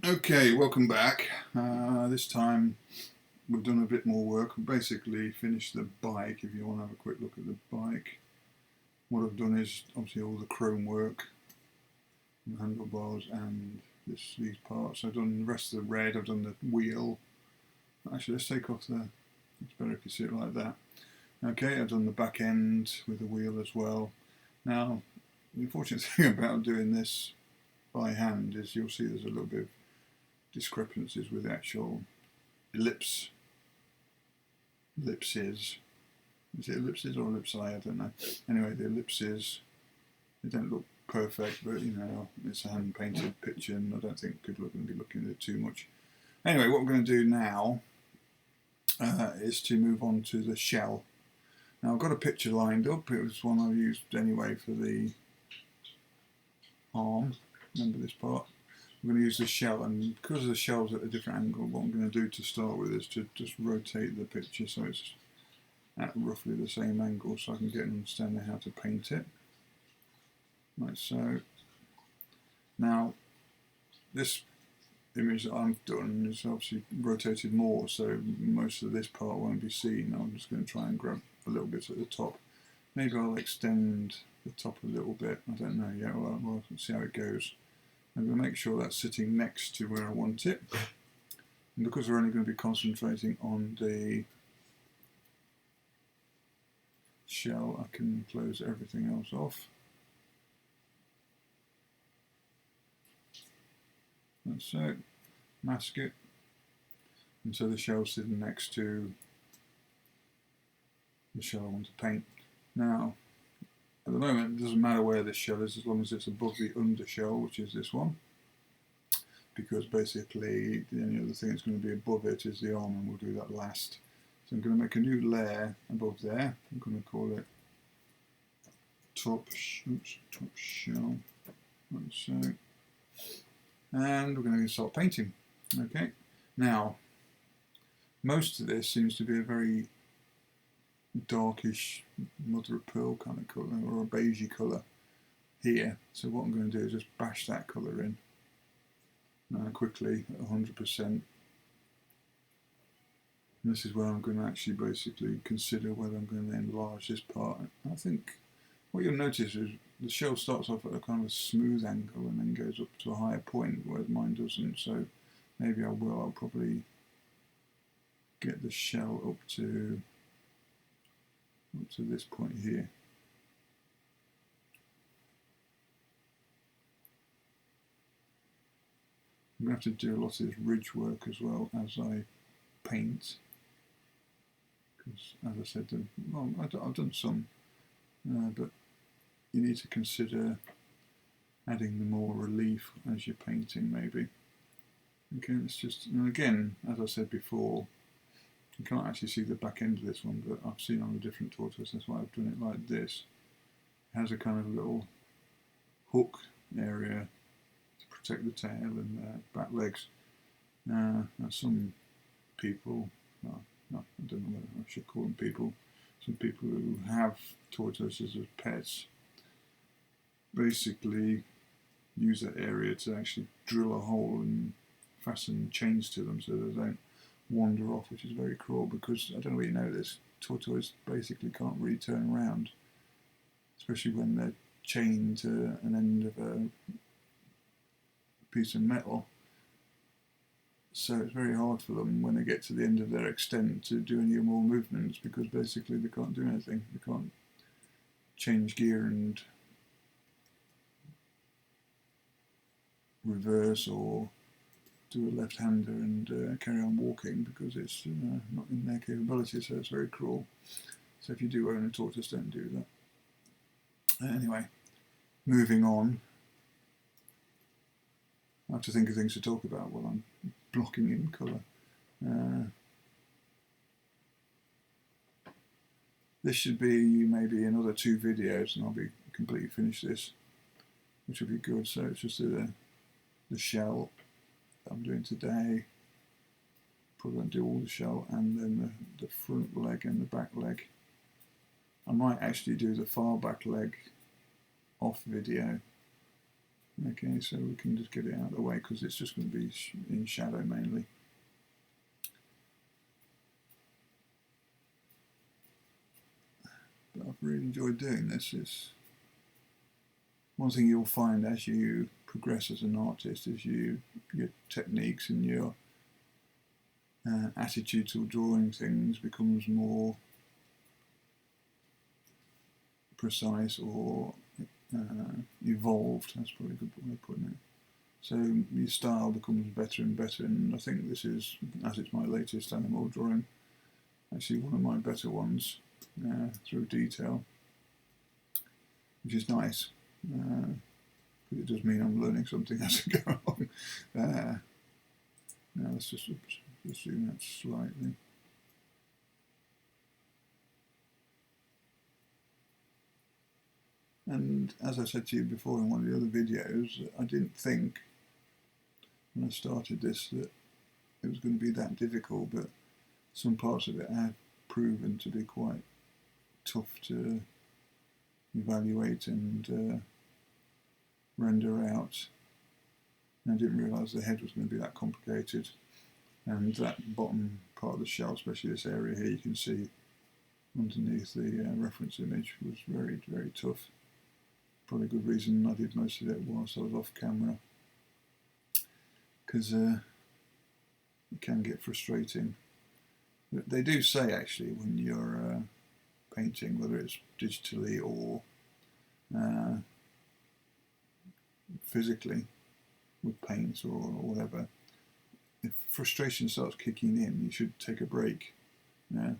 Okay, welcome back. This time we've done a bit more work. We've basically finished the bike. If you want to have a quick look at the bike, what I've done is obviously all the chrome work, the handlebars and these parts. I've done the rest of the red, I've done the wheel. Actually, let's take off the, it's better if you see it like that. Okay, I've done the back end with the wheel as well. Now, the unfortunate thing about doing this by hand is you'll see there's a little bit of discrepancies with the actual ellipses. Is it ellipses or ellipsi? I don't know. Anyway, the ellipses, they don't look perfect, but you know, it's a hand painted picture and I don't think people are going to be looking at it too much. Anyway, what I'm going to do now is to move on to the shell. Now I've got a picture lined up. It was one I used anyway for the arm. Remember this part? I'm going to use the shell, and because the shell's at a different angle, what I'm going to do to start with is to just rotate the picture so it's at roughly the same angle so I can get an understanding how to paint it. Like so. Now, this image that I've done is obviously rotated more, so most of this part won't be seen. I'm just going to try and grab a little bit at the top. Maybe I'll extend the top a little bit. I don't know yet. We'll see how it goes. I'm going to make sure that's sitting next to where I want it. And because we're only going to be concentrating on the shell, I can close everything else off. Like so. Mask it. And so the shell's sitting next to the shell I want to paint. Now, at the moment, it doesn't matter where this shell is as long as it's above the undershell, which is this one. Because basically, the only other thing that's going to be above it is the arm, and we'll do that last. So I'm going to make a new layer above there. I'm going to call it top shell, like so. And we're going to start painting. Okay. Now, most of this seems to be a very darkish mother of pearl kind of colour, or a beigey colour here. So what I'm going to do is just bash that colour in quickly at 100%. And this is where I'm going to actually basically consider whether I'm going to enlarge this part. I think what you'll notice is the shell starts off at a kind of smooth angle and then goes up to a higher point, whereas mine doesn't. So maybe I will. I'll probably get the shell up to this point here. I'm going to have to do a lot of this ridge work as well as I paint, because as I said, well, I've done some, but you need to consider adding the more relief as you're painting maybe. Okay, let's just, and again, as I said before, you can't actually see the back end of this one, but I've seen on a different tortoise, that's why I've done it like this. It has a kind of little hook area to protect the tail and back legs. Now some people, well, no, I don't know whether I should call them people, some people who have tortoises as pets basically use that area to actually drill a hole and fasten chains to them so they don't wander off, which is very cruel, because I don't know whether you know this, tortoise basically can't really turn around, especially when they're chained to an end of a piece of metal. So it's very hard for them when they get to the end of their extent to do any more movements, because basically they can't do anything. They can't change gear and reverse or do a left-hander and carry on walking, because it's not in their capability, so it's very cruel. So if you do own a tortoise, don't do that. Anyway, moving on. I have to think of things to talk about while I'm blocking in colour. This should be maybe another 2 videos and I'll be completely finished this, which will be good. So it's just the shell I'm doing today. Probably do all the shell and then the front leg and the back leg. I might actually do the far back leg off video Okay, so we can just get it out of the way because it's just going to be in shadow mainly. But I've really enjoyed doing this. It's one thing you'll find as you progress as an artist is your techniques and your attitude to drawing things becomes more precise or evolved. That's probably a good way of putting it. So your style becomes better and better, and I think this is, as it's my latest animal drawing, actually one of my better ones through detail, which is nice. It does mean I'm learning something as I go along. Now let's just zoom out slightly. And as I said to you before in one of the other videos, I didn't think when I started this that it was going to be that difficult, but some parts of it have proven to be quite tough to evaluate and render out. And I didn't realise the head was going to be that complicated, and that bottom part of the shell, especially this area here, you can see underneath the reference image, was very, very tough. Probably a good reason I did most of it whilst I was off camera, because it can get frustrating. But they do say actually when you're painting, whether it's digitally or physically with paint or whatever, if frustration starts kicking in, you should take a break. You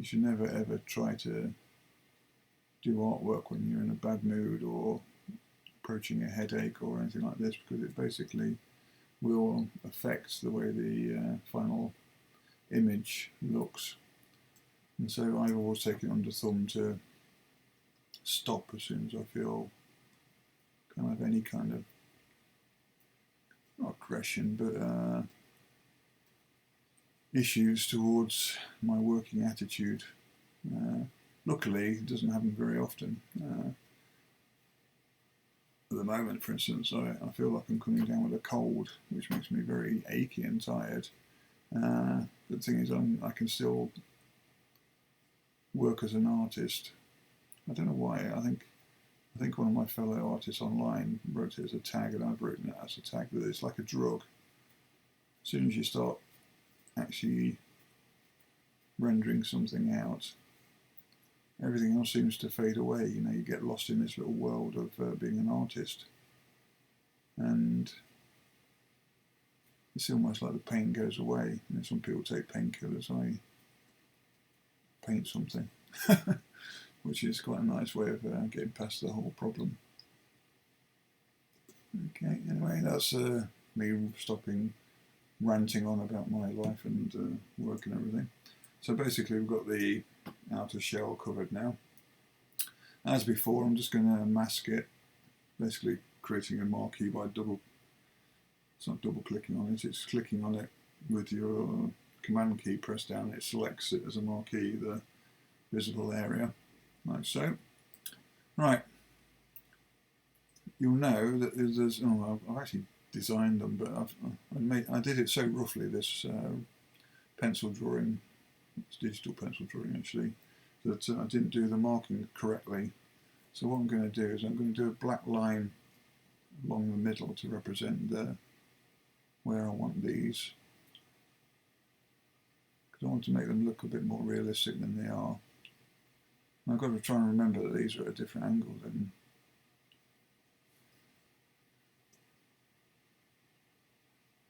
should never ever try to do artwork when you're in a bad mood or approaching a headache or anything like this, because it basically will affect the way the final image looks. And so I've always taken it under thumb to stop as soon as I feel kind of any kind of, not aggression, but issues towards my working attitude. Luckily, it doesn't happen very often. At the moment, for instance, I feel like I'm coming down with a cold, which makes me very achy and tired. But the thing is, I can still work as an artist. I don't know why. I think one of my fellow artists online wrote it as a tag, and I've written it as a tag, that it's like a drug. As soon as you start actually rendering something out, everything else seems to fade away. You know, you get lost in this little world of being an artist, and it's almost like the pain goes away. You know, some people take painkillers. I paint something, which is quite a nice way of getting past the whole problem. Okay, anyway, that's me stopping ranting on about my life and work and everything. So basically we've got the outer shell covered now. As before, I'm just going to mask it, basically creating a marquee by it's not double clicking on it, it's clicking on it with your command key pressed down. It selects it as a marquee, the visible area, like so. Right, you'll know that there's, I've actually designed them, but I did it so roughly, this pencil drawing, it's digital pencil drawing actually, that I didn't do the marking correctly. So what I'm going to do is I'm going to do a black line along the middle to represent where I want these, because I want to make them look a bit more realistic than they are. And I've got to try and remember that these are at a different angle than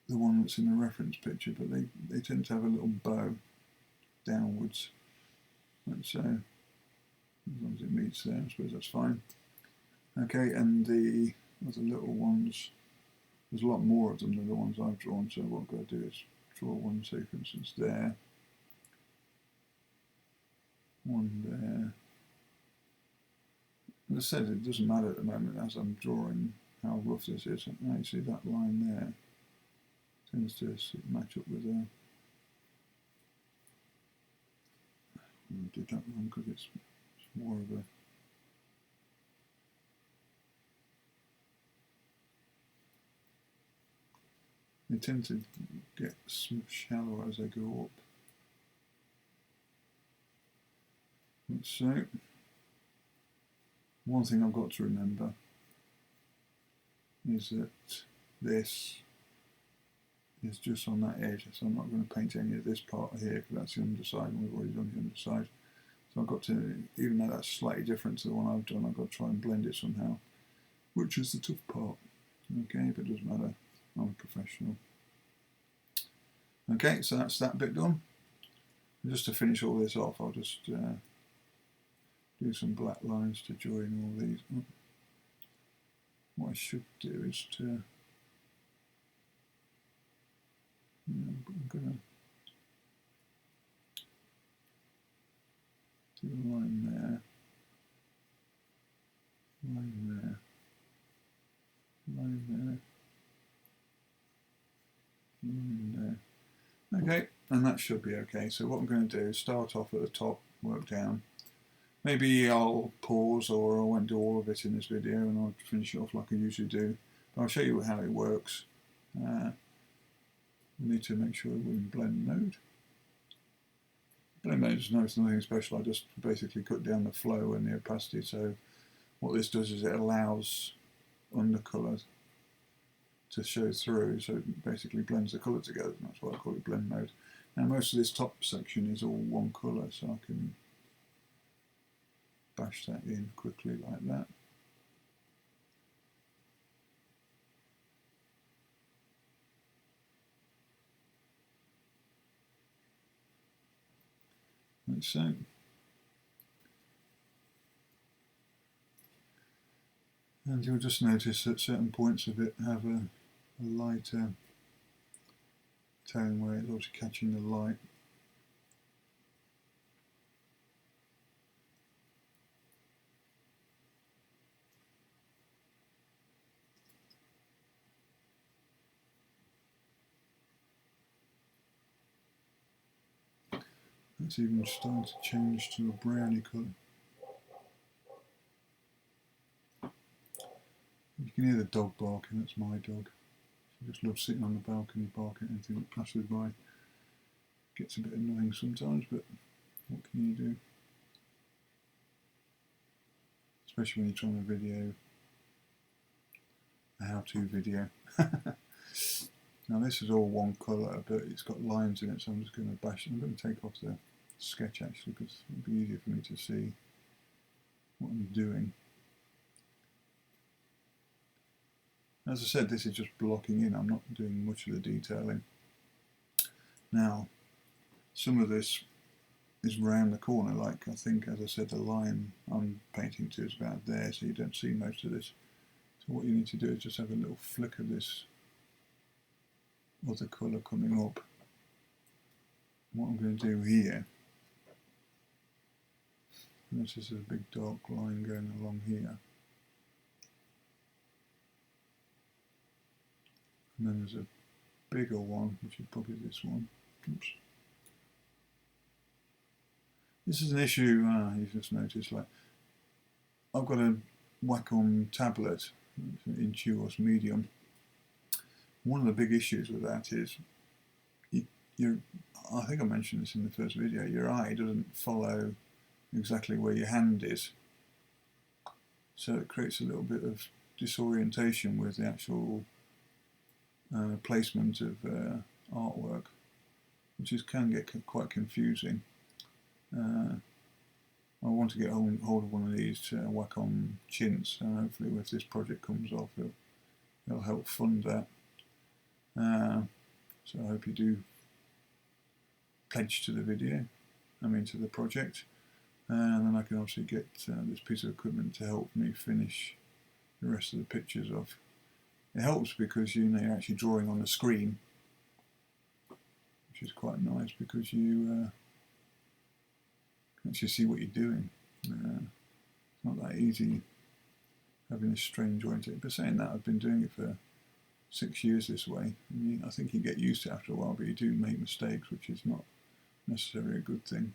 the one that's in the reference picture, but they tend to have a little bow downwards, and so as long as it meets there, I suppose that's fine. Okay, and the other little ones, there's a lot more of them than the ones I've drawn, so what I've got to do is draw one, say for instance there, one there. As I said, it doesn't matter at the moment as I'm drawing how rough this is. Now you see that line there tends to match up with I did that wrong because it's more of a they tend to get shallower as they go up. So, one thing I've got to remember is that this is just on that edge, so I'm not going to paint any of this part here because that's the underside and we've already done the underside. So I've got to, even though that's slightly different to the one I've done, I've got to try and blend it somehow, which is the tough part. Okay, but it doesn't matter, I'm a professional. Okay, so that's that bit done. And just to finish all this off, I'll just do some black lines to join all these. What I should do is to, I'm going to do a line there, line there, line there, line there. Okay, and that should be okay. So what I'm going to do is start off at the top, work down. Maybe I'll pause, or I won't do all of it in this video and I'll finish it off like I usually do. But I'll show you how it works. We need to make sure we're in blend mode. Blend mode is nothing special, I just basically cut down the flow and the opacity, so what this does is it allows undercolour to show through, so it basically blends the colour together, and that's why I call it blend mode. Now most of this top section is all one colour, so I can bash that in quickly like that. Like so. And you'll just notice that certain points of it have a lighter tone where it's also catching the light. It's even starting to change to a browny colour. You can hear the dog barking, that's my dog. She just loves sitting on the balcony barking at anything that passes by. Gets a bit annoying sometimes, but what can you do? Especially when you're trying to video a how-to video. Now this is all one colour, but it's got lines in it, so I'm just going to bash it. I'm going to take off the sketch actually, because it'll be easier for me to see what I'm doing. As I said, this is just blocking in, I'm not doing much of the detailing. Now, some of this is round the corner, like I think, as I said, the line I'm painting to is about there, so you don't see most of this. So what you need to do is just have a little flick of this other colour coming up. What I'm going to do here, notice there's a big dark line going along here. And then there's a bigger one, which is probably this one. Oops. This is an issue, you just noticed, like, I've got a Wacom tablet, in Tortoise medium. One of the big issues with that is, I think I mentioned this in the first video, your eye doesn't follow exactly where your hand is. So it creates a little bit of disorientation with the actual placement of artwork, which can get quite confusing. I want to get hold of one of these Wacom chintz, and hopefully if this project comes off it'll help fund that. So I hope you do pledge to the video, to the project, and then I can obviously get this piece of equipment to help me finish the rest of the pictures off. It helps because you're actually drawing on the screen, which is quite nice because you can actually see what you're doing. It's not that easy having a strange joint. But saying that, I've been doing it for 6 years this way. I think you get used to it after a while, but you do make mistakes, which is not necessarily a good thing.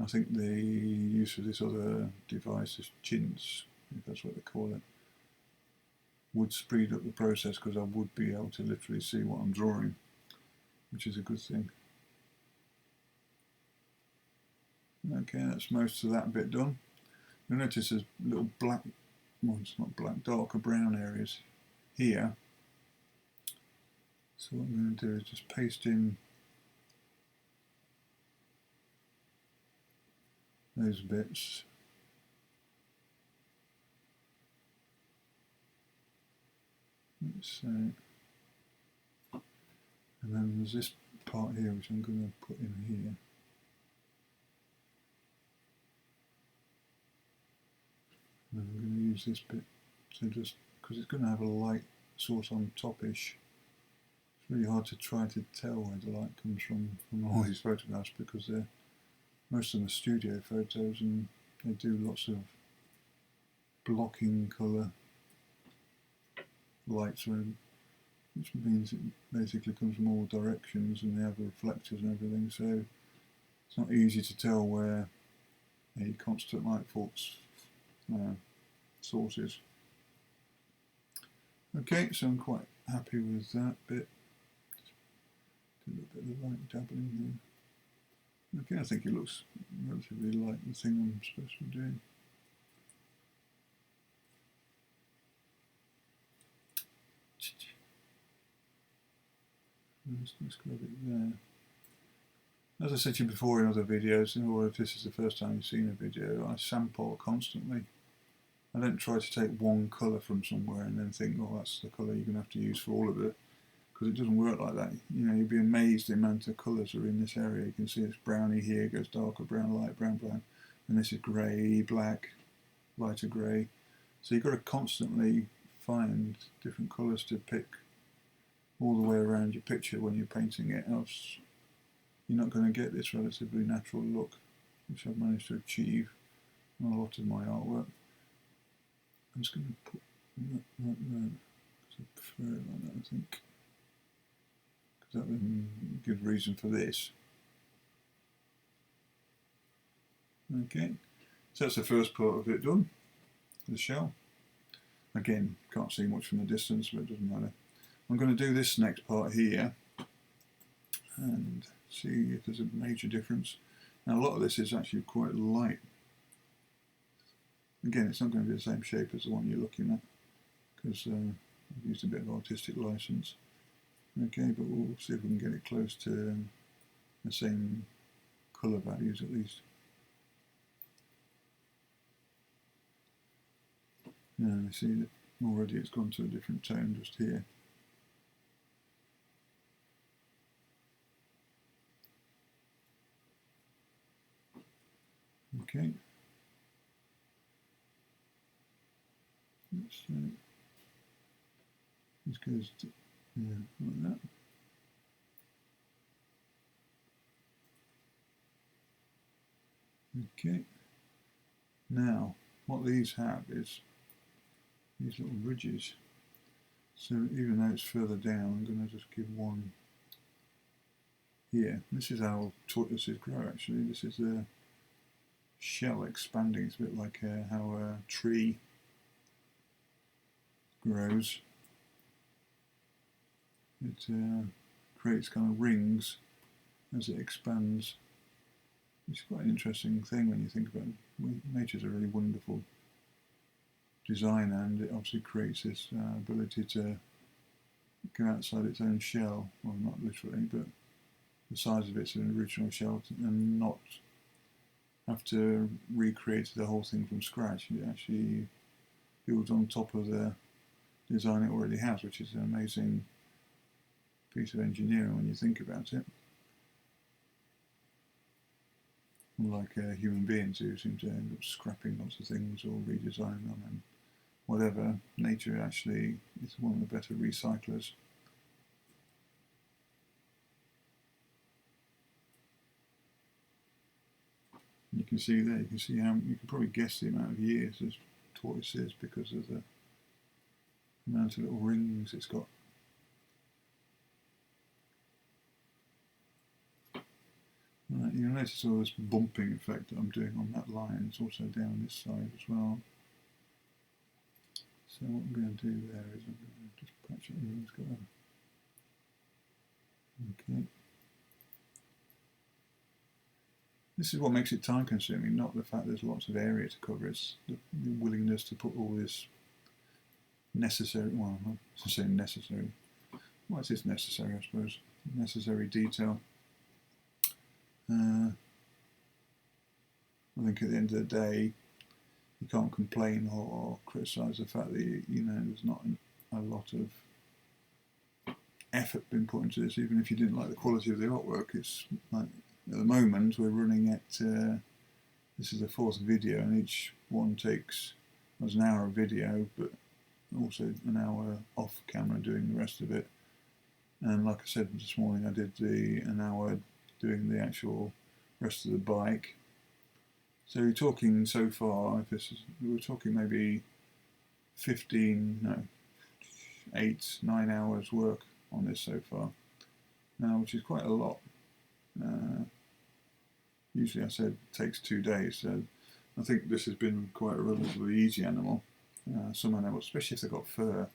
I think the use of this other device, this chintz, if that's what they call it, would speed up the process because I would be able to literally see what I'm drawing, which is a good thing. Okay, that's most of that bit done. You'll notice there's little black, well it's not black, darker brown areas here. So what I'm going to do is just paste in those bits. Let's see. And then there's this part here which I'm going to put in here. And I'm going to use this bit, so just because it's going to have a light source on top-ish. It's really hard to try to tell where the light comes from all these photographs because most of them are studio photos and they do lots of blocking colour lights, which means it basically comes from all directions and they have the reflectors and everything, so it's not easy to tell where a constant light source is. Okay, so I'm quite happy with that bit. Just do a little bit of light dabbling there. Okay, I think it looks relatively like the thing I'm supposed to be doing. Let's grab it there. As I said to you before in other videos, or if this is the first time you've seen a video, I sample constantly. I don't try to take one colour from somewhere and then think, oh, that's the colour you're going to have to use for all of it, because it doesn't work like that. You know, you'd be amazed the amount of colours are in this area. You can see it's browny here, it goes darker brown, light brown, brown, and this is grey, black, lighter grey. So you've got to constantly find different colours to pick all the way around your picture when you're painting it, else you're not going to get this relatively natural look, which I've managed to achieve on a lot of my artwork. I'm just going to put that right there, because I prefer it like that, I think, because that would be a good reason for this. Okay, so that's the first part of it done, the shell. Again, can't see much from the distance, but it doesn't matter. I'm going to do this next part here and see if there's a major difference. Now a lot of this is actually quite light. Again, it's not going to be the same shape as the one you're looking at because I've used a bit of artistic license. Okay, but we'll see if we can get it close to the same colour values at least. Now you see that already it's gone to a different tone just here. Okay. Let's this goes to, yeah, like that. Okay. Now, what these have is these little ridges. So even though it's further down, I'm going to just give one here. This is how tortoises grow actually. This is a shell expanding. It's a bit like how a tree grows. It creates kind of rings as it expands. It's quite an interesting thing when you think about it. Nature's a really wonderful designer, and it obviously creates this ability to go outside its own shell, well not literally, but the size of its original shell, and not have to recreate the whole thing from scratch. It actually builds on top of the design it already has, which is an amazing piece of engineering when you think about it. Unlike human beings who seem to end up scrapping lots of things or redesigning them and whatever, nature actually is one of the better recyclers. You can see there, you can see how, you can probably guess the amount of years this tortoise is because of the amount of little rings it's got. Right, you'll notice all this bumping effect that I'm doing on that line. It's also down this side as well. So what I'm going to do there is I'm going to just patch it in. Okay. This is what makes it time consuming, not the fact there's lots of area to cover. It's the willingness to put all this necessary, well, I'm not saying necessary, well, it is necessary, I suppose, necessary detail. I think at the end of the day, you can't complain or criticise the fact that there's not a lot of effort been put into this, even if you didn't like the quality of the artwork. It's like at the moment we're running at this is the 4th video, and each one takes an hour of video, but also an hour off camera doing the rest of it. And like I said this morning, I did an hour doing the actual rest of the bike. So you're talking so far, we're talking maybe 8-9 hours work on this so far, now, which is quite a lot. Usually I said it takes 2 days, so I think this has been quite a relatively easy animal. Some animals, especially if they've got fur,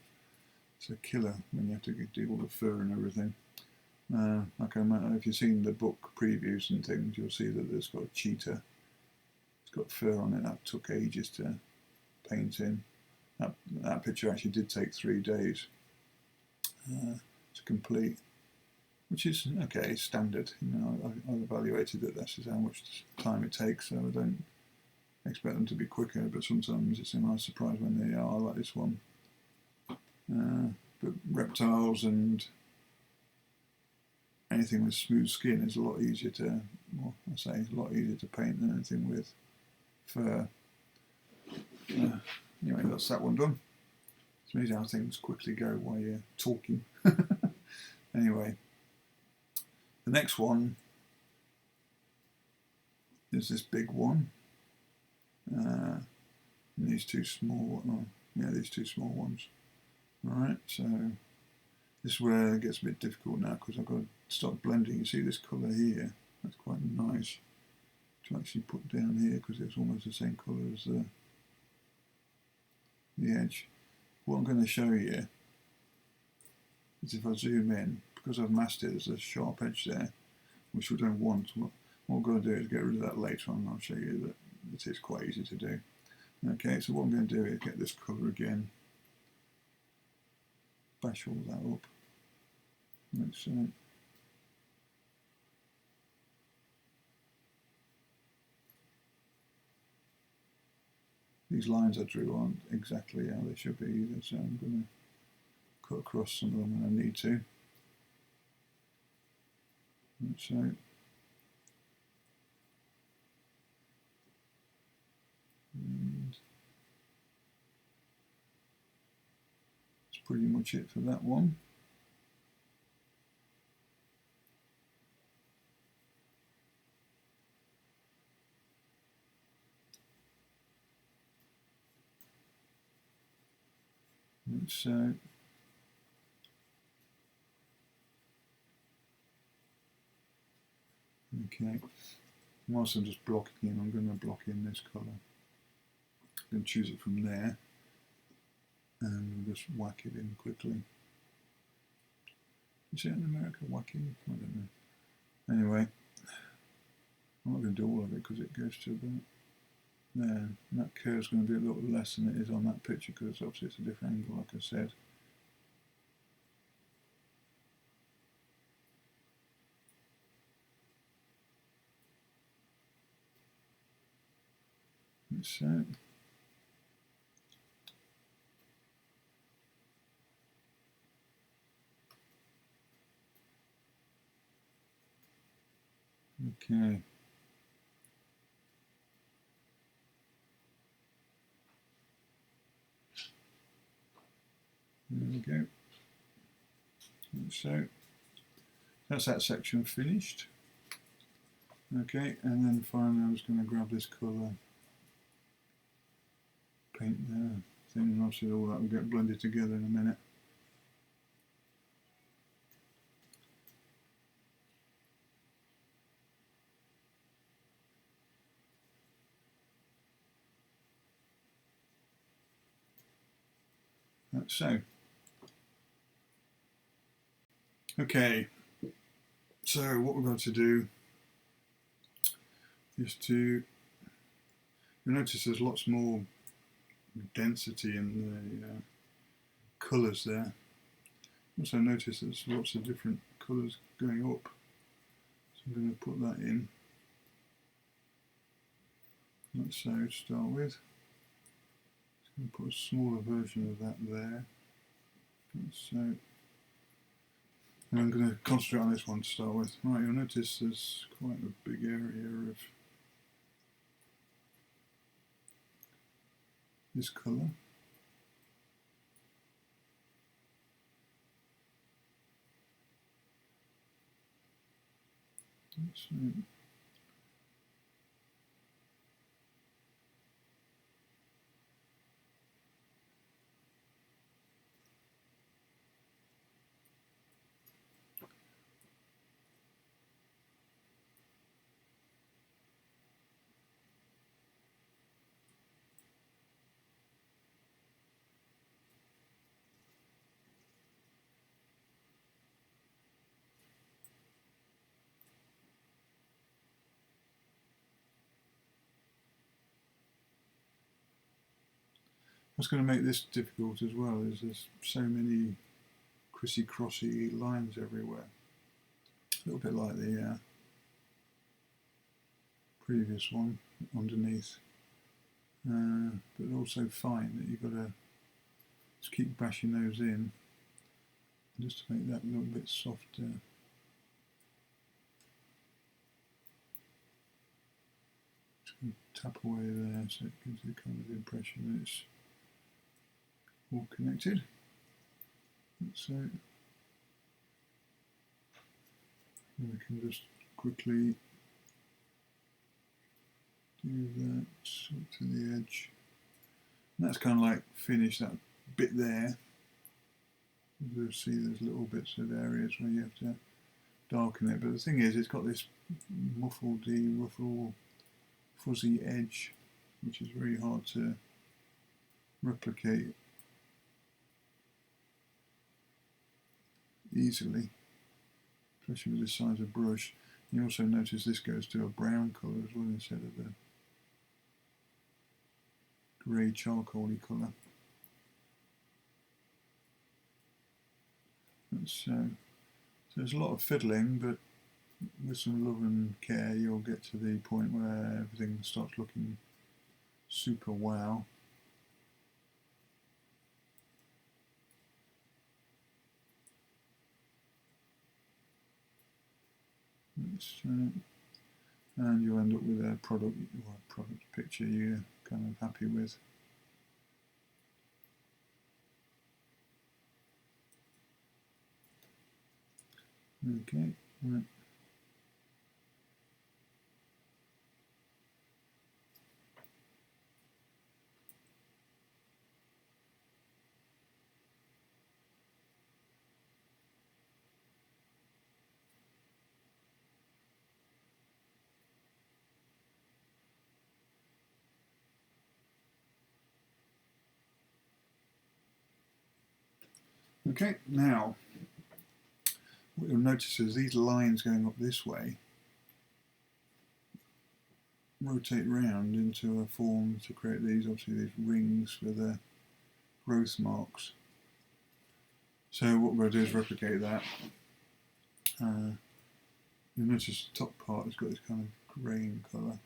it's a killer when you have to do all the fur and everything. Like if you've seen the book previews and things, you'll see that there's got a cheetah. It's got fur on it. That took ages to paint in. That picture actually did take 3 days to complete, which is okay, standard. I've evaluated that this is how much time it takes, so I don't expect them to be quicker, but sometimes it's a nice surprise when they are, like this one. But reptiles and anything with smooth skin is a lot easier to, a lot easier to paint than anything with fur. Anyway, that's that one done. It's amazing how things quickly go while you're talking. Anyway, the next one is this big one. And these two small, these two small ones. Alright, so this is where it gets a bit difficult now, because I've got to start blending. You see this colour here? That's quite nice to actually put down here, because it's almost the same colour as the edge. What I'm going to show you is if I zoom in, because I've masked it, there's a sharp edge there, which we don't want. What I'm going to do is get rid of that later on, and I'll show you that it is quite easy to do. Okay, so what I'm going to do is get this colour again, bash all that up. Let's these lines I drew aren't exactly how they should be either, so I'm going to cut across some of them when I need to. So and that's pretty much it for that one. So okay, whilst I'm just blocking in, I'm going to block in this colour. I'm going to choose it from there and just whack it in quickly. Is it in America whacking? I don't know. Anyway, I'm not going to do all of it because it goes to about there. And that curve's going to be a little less than it is on that picture, because obviously it's a different angle, like I said. So okay. There we go. So that's that section finished. Okay, and then finally I'm just going to grab this colour, paint there, thing, and obviously all that will get blended together in a minute. like so. Okay, so what we're going to do is you'll notice there's lots more density in the colours there. Also notice there's lots of different colours going up, so I'm going to put that in like so to start with. Just going to put a smaller version of that there, like so. And I'm going to concentrate on this one to start with. Right, you'll notice there's quite a big area of this colour. So, what's going to make this difficult as well is there's so many crissy-crossy lines everywhere. A little bit like the previous one underneath, but also fine that you've got to just keep bashing those in just to make that a little bit softer. Just going to tap away there so it gives you kind of the impression that it's all connected. So we can just quickly do that to the edge. And that's kind of like finish that bit there. You'll see there's little bits of areas where you have to darken it, but the thing is it's got this ruffle, fuzzy edge which is very hard to replicate easily, especially with this size of brush. You also notice this goes to a brown colour as well instead of the grey charcoaly colour. So there's a lot of fiddling, but with some love and care you'll get to the point where everything starts looking super wow. And you'll end up with a product picture you're kind of happy with. Okay, right. Okay, now what you'll notice is these lines going up this way rotate round into a form to create these, obviously these rings for the growth marks. So what we're going to do is replicate that. You'll notice the top part has got this kind of greying colour.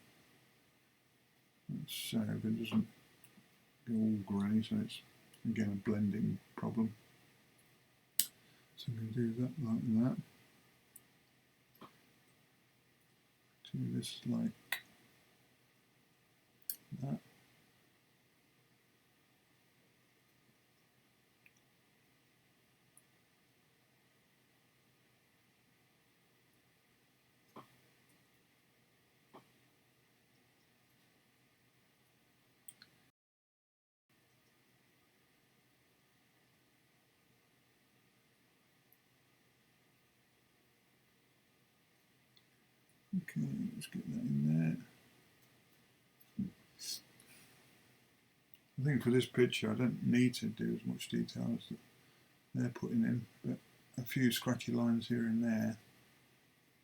So but it doesn't go all grey, so it's again a blending problem. So I'm going to do that like that. Do this like that. Okay, let's get that in there. I think for this picture I don't need to do as much detail as they're putting in, but a few scratchy lines here and there,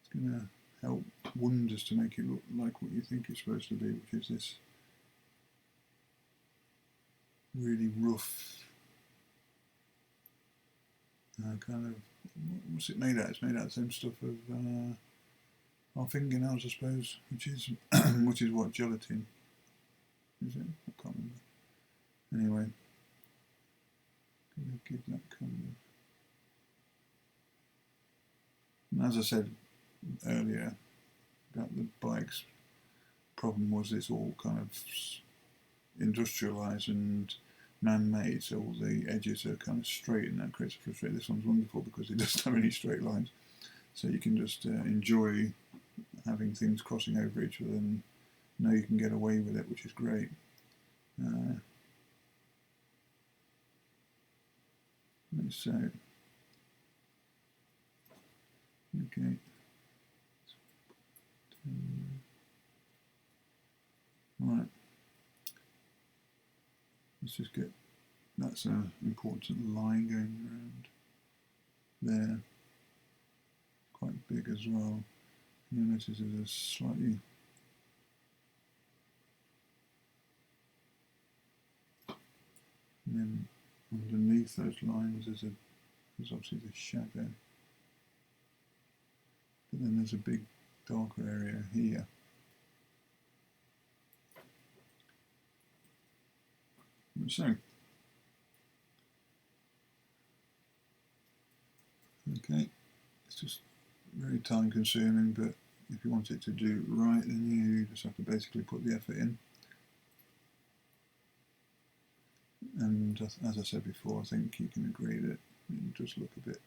it's going to help wonders to make it look like what you think it's supposed to be, which is this really rough kind of, what's it made out? It's made out of the same stuff of our fingernails, I suppose, which is which is what, gelatin, is it? I can't remember. Anyway, going to give that kind of, and as I said earlier about the bike's problem was it's all kind of industrialised and man-made, so all the edges are kind of straight, and that creates a frustration. This one's wonderful because it doesn't have any straight lines, so you can just enjoy having things crossing over each other and know you can get away with it, which is great. So, okay. Right. Let's just get, that's an important line going around there. Quite big as well. You'll notice there's a slightly, and then underneath those lines there's obviously the shadow, but then there's a big darker area here. So, okay, it's just very time consuming, but if you want it to do right, then you just have to basically put the effort in. And as I said before, I think you can agree that it does look a bit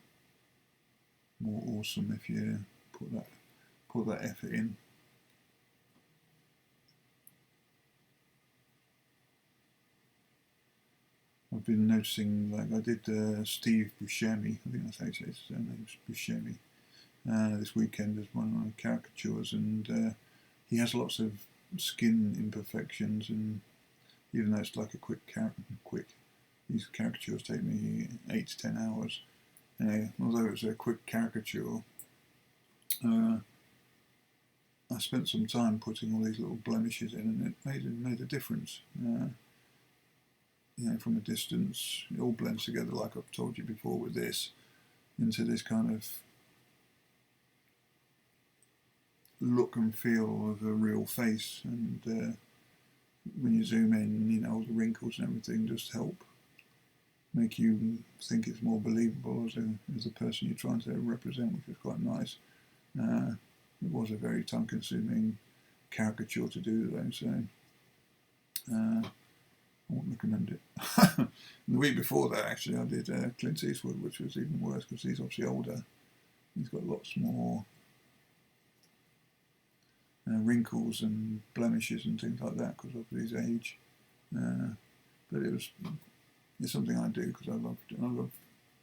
more awesome if you put that effort in. I've been noticing, like I did Steve Buscemi, I think that's how you say his name, Buscemi, this weekend as one of my caricatures, and he has lots of skin imperfections, and even though it's like a quick, these caricatures take me 8 to 10 hours. Although it's a quick caricature, I spent some time putting all these little blemishes in, and it made a difference. From a distance, it all blends together, like I've told you before with this, into this kind of look and feel of a real face. And when you zoom in, all the wrinkles and everything just help make you think it's more believable as a person you're trying to represent, which is quite nice. It was a very time-consuming caricature to do though, so I wouldn't recommend it. The week before that, actually, I did Clint Eastwood, which was even worse because he's obviously older. He's got lots more wrinkles and blemishes and things like that because of his age. But it's something I do because I love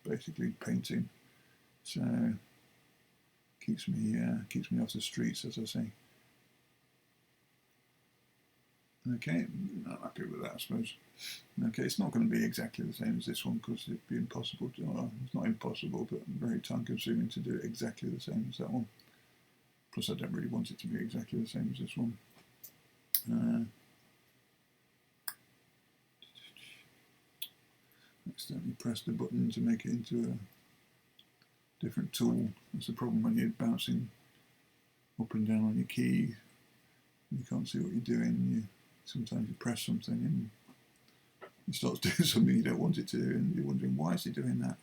basically painting. So keeps me off the streets, as I say. Okay, I'm happy with that, I suppose. Okay, it's not going to be exactly the same as this one because it'd be impossible to, well, it's not impossible, but very time consuming to do it exactly the same as that one. Plus I don't really want it to be exactly the same as this one. Accidentally press the button to make it into a different tool. That's the problem when you're bouncing up and down on your key. You can't see what you're doing. Sometimes you press something and it starts doing something you don't want it to do, and you're wondering why is it doing that,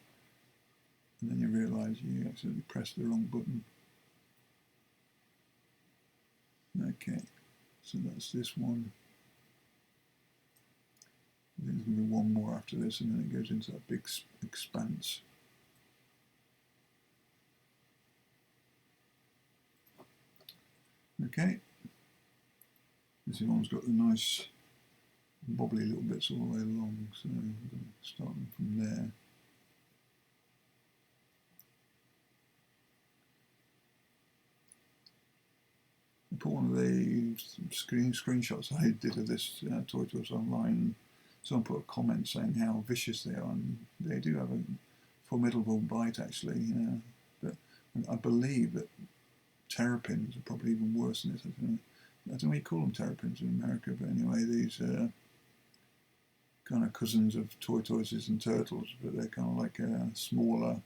and then you realise you accidentally pressed the wrong button. Okay, so that's this one. I think there's going to be one more after this, and then it goes into that big expanse. Okay, this one's got the nice bobbly little bits all the way along, so I'm going to start them from there. I put one of the screenshots I did of this Tortoise online someone put a comment saying how vicious they are, and they do have a formidable bite actually. But I believe that terrapins are probably even worse than this. I don't know what you call them, terrapins in America, but anyway, these kind of cousins of tortoises and turtles, but they're kind of like a smaller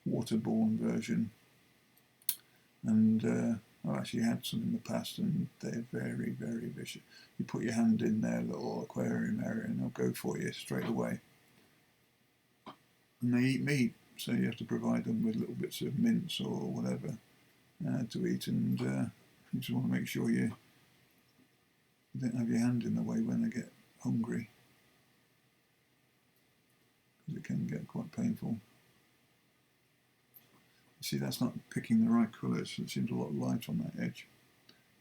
waterborne version. And I've actually had some in the past, and they're very, very vicious. You put your hand in their little aquarium area and they'll go for you straight away. And they eat meat, so you have to provide them with little bits of mince or whatever to eat, and you just want to make sure you don't have your hand in the way when they get hungry, because it can get quite painful. You see, that's not picking the right colours, so it seems a lot light on that edge.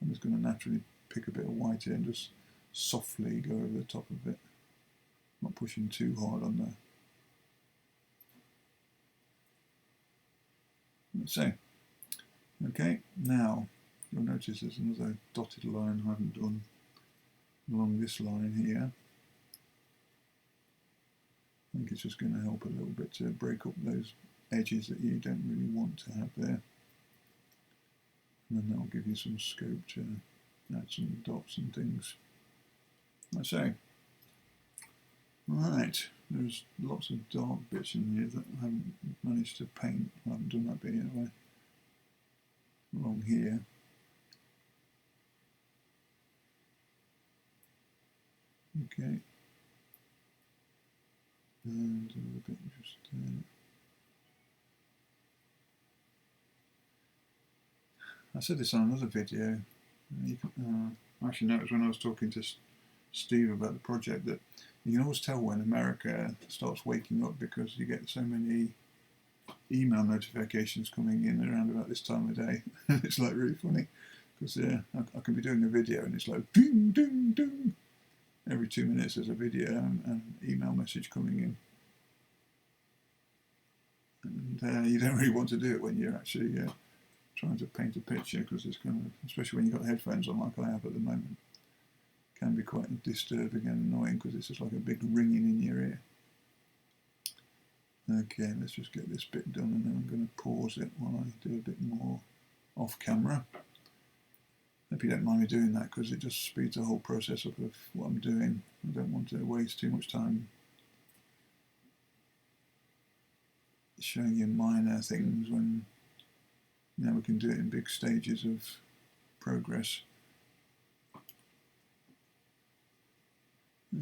I'm just going to naturally pick a bit of white here and just softly go over the top of it, not pushing too hard on there. Let's see. Okay, now you'll notice there's another dotted line I haven't done along this line here. I think it's just going to help a little bit to break up those edges that you don't really want to have there. And then that'll give you some scope to add some dots and things. Let's say. Right, there's lots of dark bits in here that I haven't managed to paint. I haven't done that bit anyway. Along here. Okay. And a little bit just there. I said this on another video. Actually, no, it was when I was talking to Steve about the project, that you can always tell when America starts waking up, because you get so many email notifications coming in around about this time of day. It's like really funny, because I can be doing a video and it's like ding, ding, ding. Every 2 minutes there's a video and an email message coming in. And you don't really want to do it when you're actually trying to paint a picture, because it's kind of, especially when you've got headphones on like I have at the moment, can be quite disturbing and annoying, because it's just like a big ringing in your ear. Okay, let's just get this bit done, and then I'm going to pause it while I do a bit more off camera. Hope you don't mind me doing that, because it just speeds the whole process up of what I'm doing. I don't want to waste too much time showing you minor things when we can do it in big stages of progress.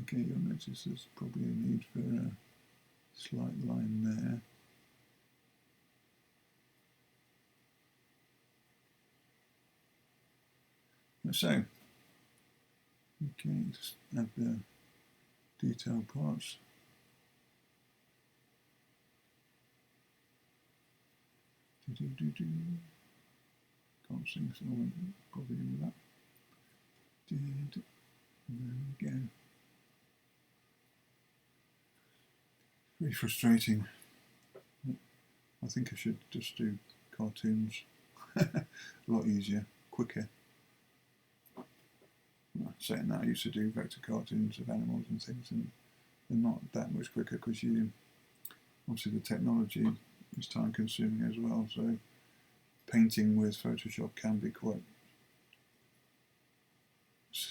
Okay, you'll notice there's probably a need for a slight line there. So, okay, just add the detail parts. Can't sing, so I won't bother you with that. There we go. Very frustrating. I think I should just do cartoons. A lot easier, quicker. Saying that, I used to do vector cartoons of animals and things, and they're not that much quicker, because obviously the technology is time consuming as well, so painting with Photoshop can be quite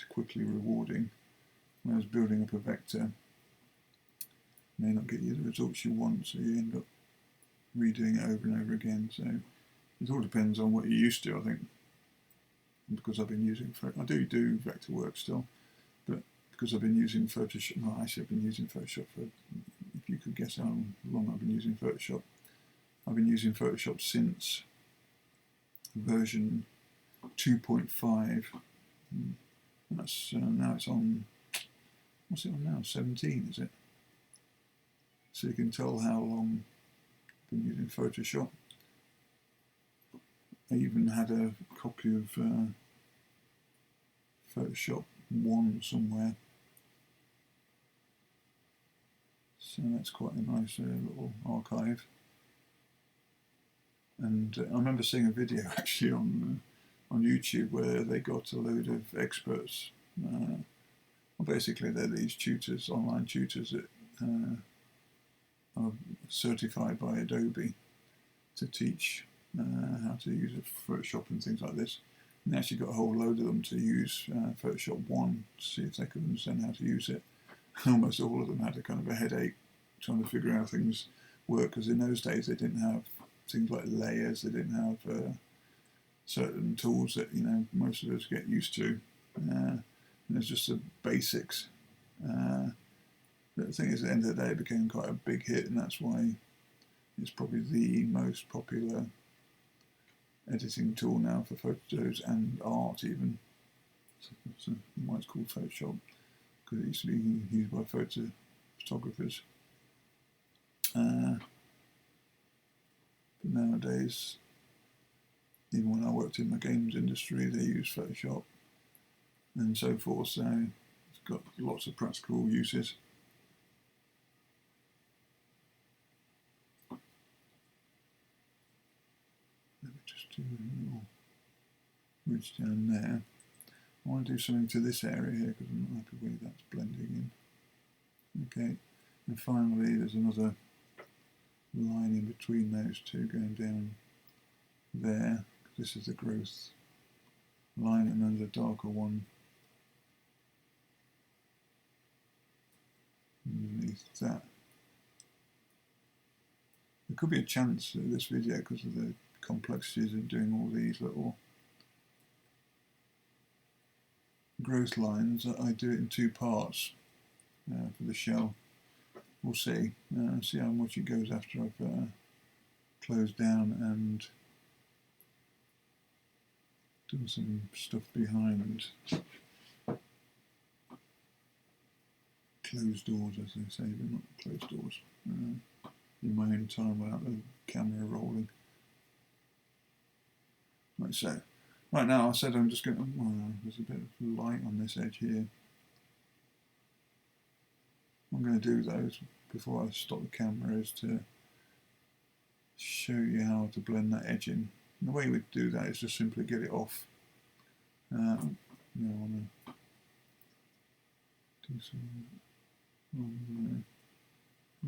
quickly rewarding, whereas building up a vector may not get you the results you want, so you end up redoing it over and over again. So it all depends on what you're used to, I think. Because I've been using, I do vector work still, but because I've been using Photoshop, well, actually I've been using Photoshop for, if you could guess how long I've been using Photoshop. I've been using Photoshop since version 2.5, and that's now it's on, what's it on now, 17 is it? So you can tell how long I've been using Photoshop. I even had a copy of Photoshop 1 somewhere, so that's quite a nice little archive. And I remember seeing a video actually on YouTube where they got a load of experts Well, basically they're these tutors, online tutors that are certified by Adobe to teach how to use Photoshop and things like this. And they actually got a whole load of them to use Photoshop 1 to see if they could understand how to use it. Almost all of them had a kind of a headache trying to figure out how things work, because in those days they didn't have things like layers, they didn't have certain tools that most of us get used to. And it's just the basics. But the thing is, at the end of the day, it became quite a big hit, and that's why it's probably the most popular editing tool now for photos and art even. So why it's called Photoshop, because it used to be used by photographers. But nowadays, even when I worked in the games industry, they use Photoshop and so forth, so it's got lots of practical uses. Let me just do a little ridge down there. I want to do something to this area here because I'm not happy with the way that's blending in. Okay, and finally there's another line in between those two going down there. This is the growth line, and then the darker one underneath that. There could be a chance of this video, because of the complexities of doing all these little growth lines, I do it in 2 parts for the shell. We'll see. See how much it goes after I've closed down and done some stuff behind closed doors, as they say, but not closed doors. In my own time without the camera rolling. Like so. Right now, I said I'm just going to. Well, there's a bit of light on this edge here. What I'm going to do though, before I stop the camera, is to show you how to blend that edge in. And the way we do that is just simply get it off. I want to do some on there.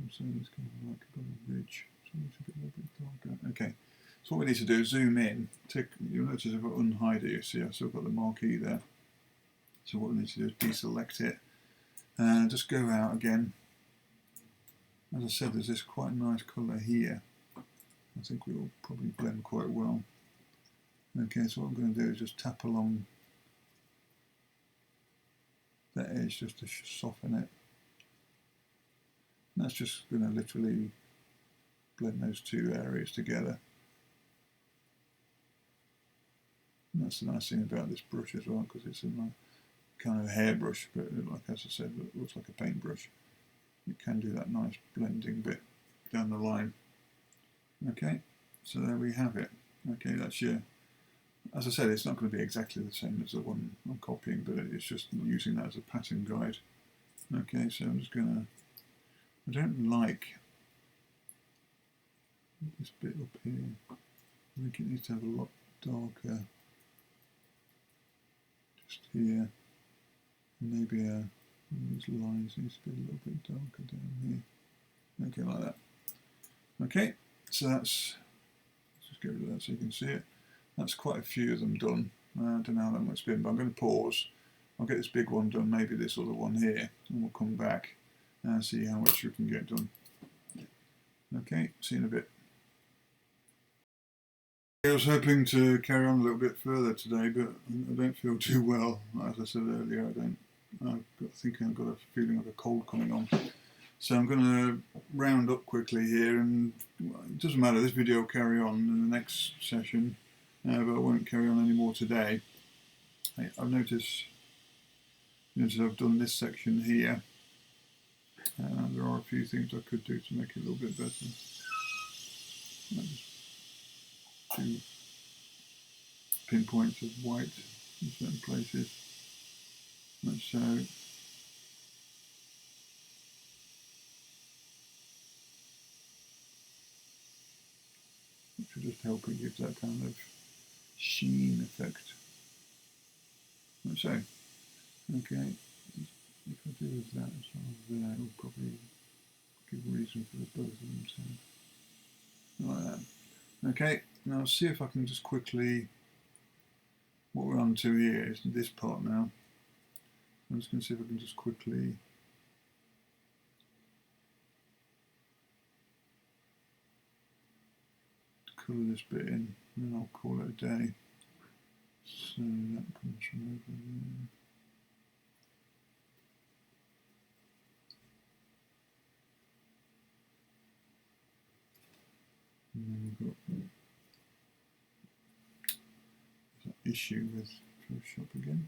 Also, it's kind of like a bit of ridge, so it's a little bit darker. Okay, so what we need to do is zoom in. You'll notice I've got unhide it. You see, I've still got the marquee there. So what we need to do is deselect it and just go out again. As I said, there's this quite nice colour here. I think we will probably blend quite well. Okay, so what I'm going to do is just tap along that edge just to soften it. And that's just going to literally blend those 2 areas together. And that's the nice thing about this brush as well, because it's a kind of hairbrush, but like as I said, it looks like a paintbrush. It can do that nice blending bit down the line. Okay, so there we have it. Okay, that's your. As I said, it's not going to be exactly the same as the one I'm copying, but it's just using that as a pattern guide. Okay, so I'm just going to. I don't like this bit up here. I think it needs to have a lot darker just here. Maybe these lines needs to be a little bit darker down here. Okay, like that. Okay, so let's just get rid of that so you can see it. That's quite a few of them done. I don't know how long it's been, but I'm going to pause. I'll get this big one done, maybe this other one here, and we'll come back and see how much we can get done. Okay, see you in a bit. I was hoping to carry on a little bit further today, but I don't feel too well. As I said earlier, I think I've got a feeling of a cold coming on. So I'm going to round up quickly here, and it doesn't matter, this video will carry on in the next session, but I won't carry on any more today. I've noticed I've done this section here. There are a few things I could do to make it a little bit better. Just 2 pinpoints of white in certain places. Like so. Which will just help it give that kind of sheen effect. Like so. Okay, if I do with that as well there, it will probably give reason for the both of them to like that. Okay, now see if I can just quickly, what we're on to here is this part now. I'm just going to see if I can just quickly colour this bit in, and then I'll call it a day. So that comes from over there. And then we've got that issue with Photoshop again.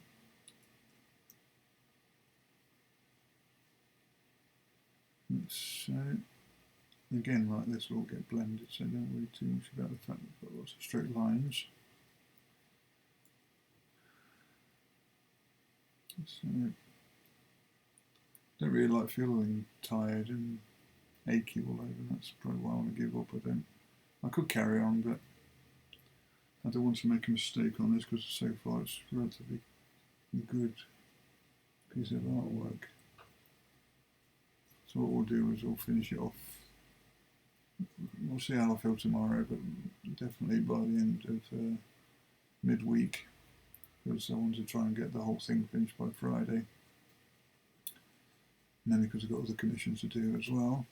So again, like this will all get blended, so don't worry too much about the fact that we've got lots of straight lines. So don't really like feeling tired and achy all over. That's probably why I want to give up. I could carry on, but I don't want to make a mistake on this because so far it's a relatively good piece of artwork. So what we'll do is we'll finish it off. We'll see how I feel tomorrow, but definitely by the end of midweek, because I want to try and get the whole thing finished by Friday. And then because I've got other commissions to do as well.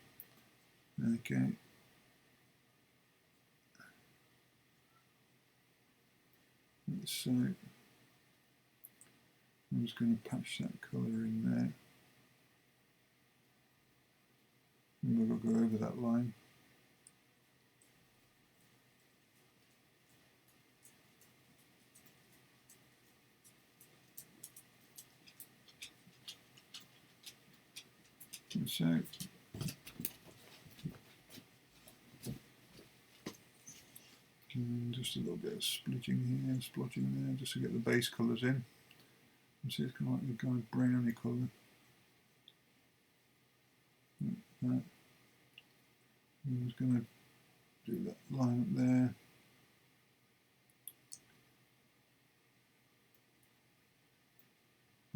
Okay. So I'm just going to patch that colour in there. And we'll go over that line. And so and just a little bit of splitting here and splotching there just to get the base colours in. You see it's kind of like the kind of browny colour. Like that. I'm just going to do that line up there.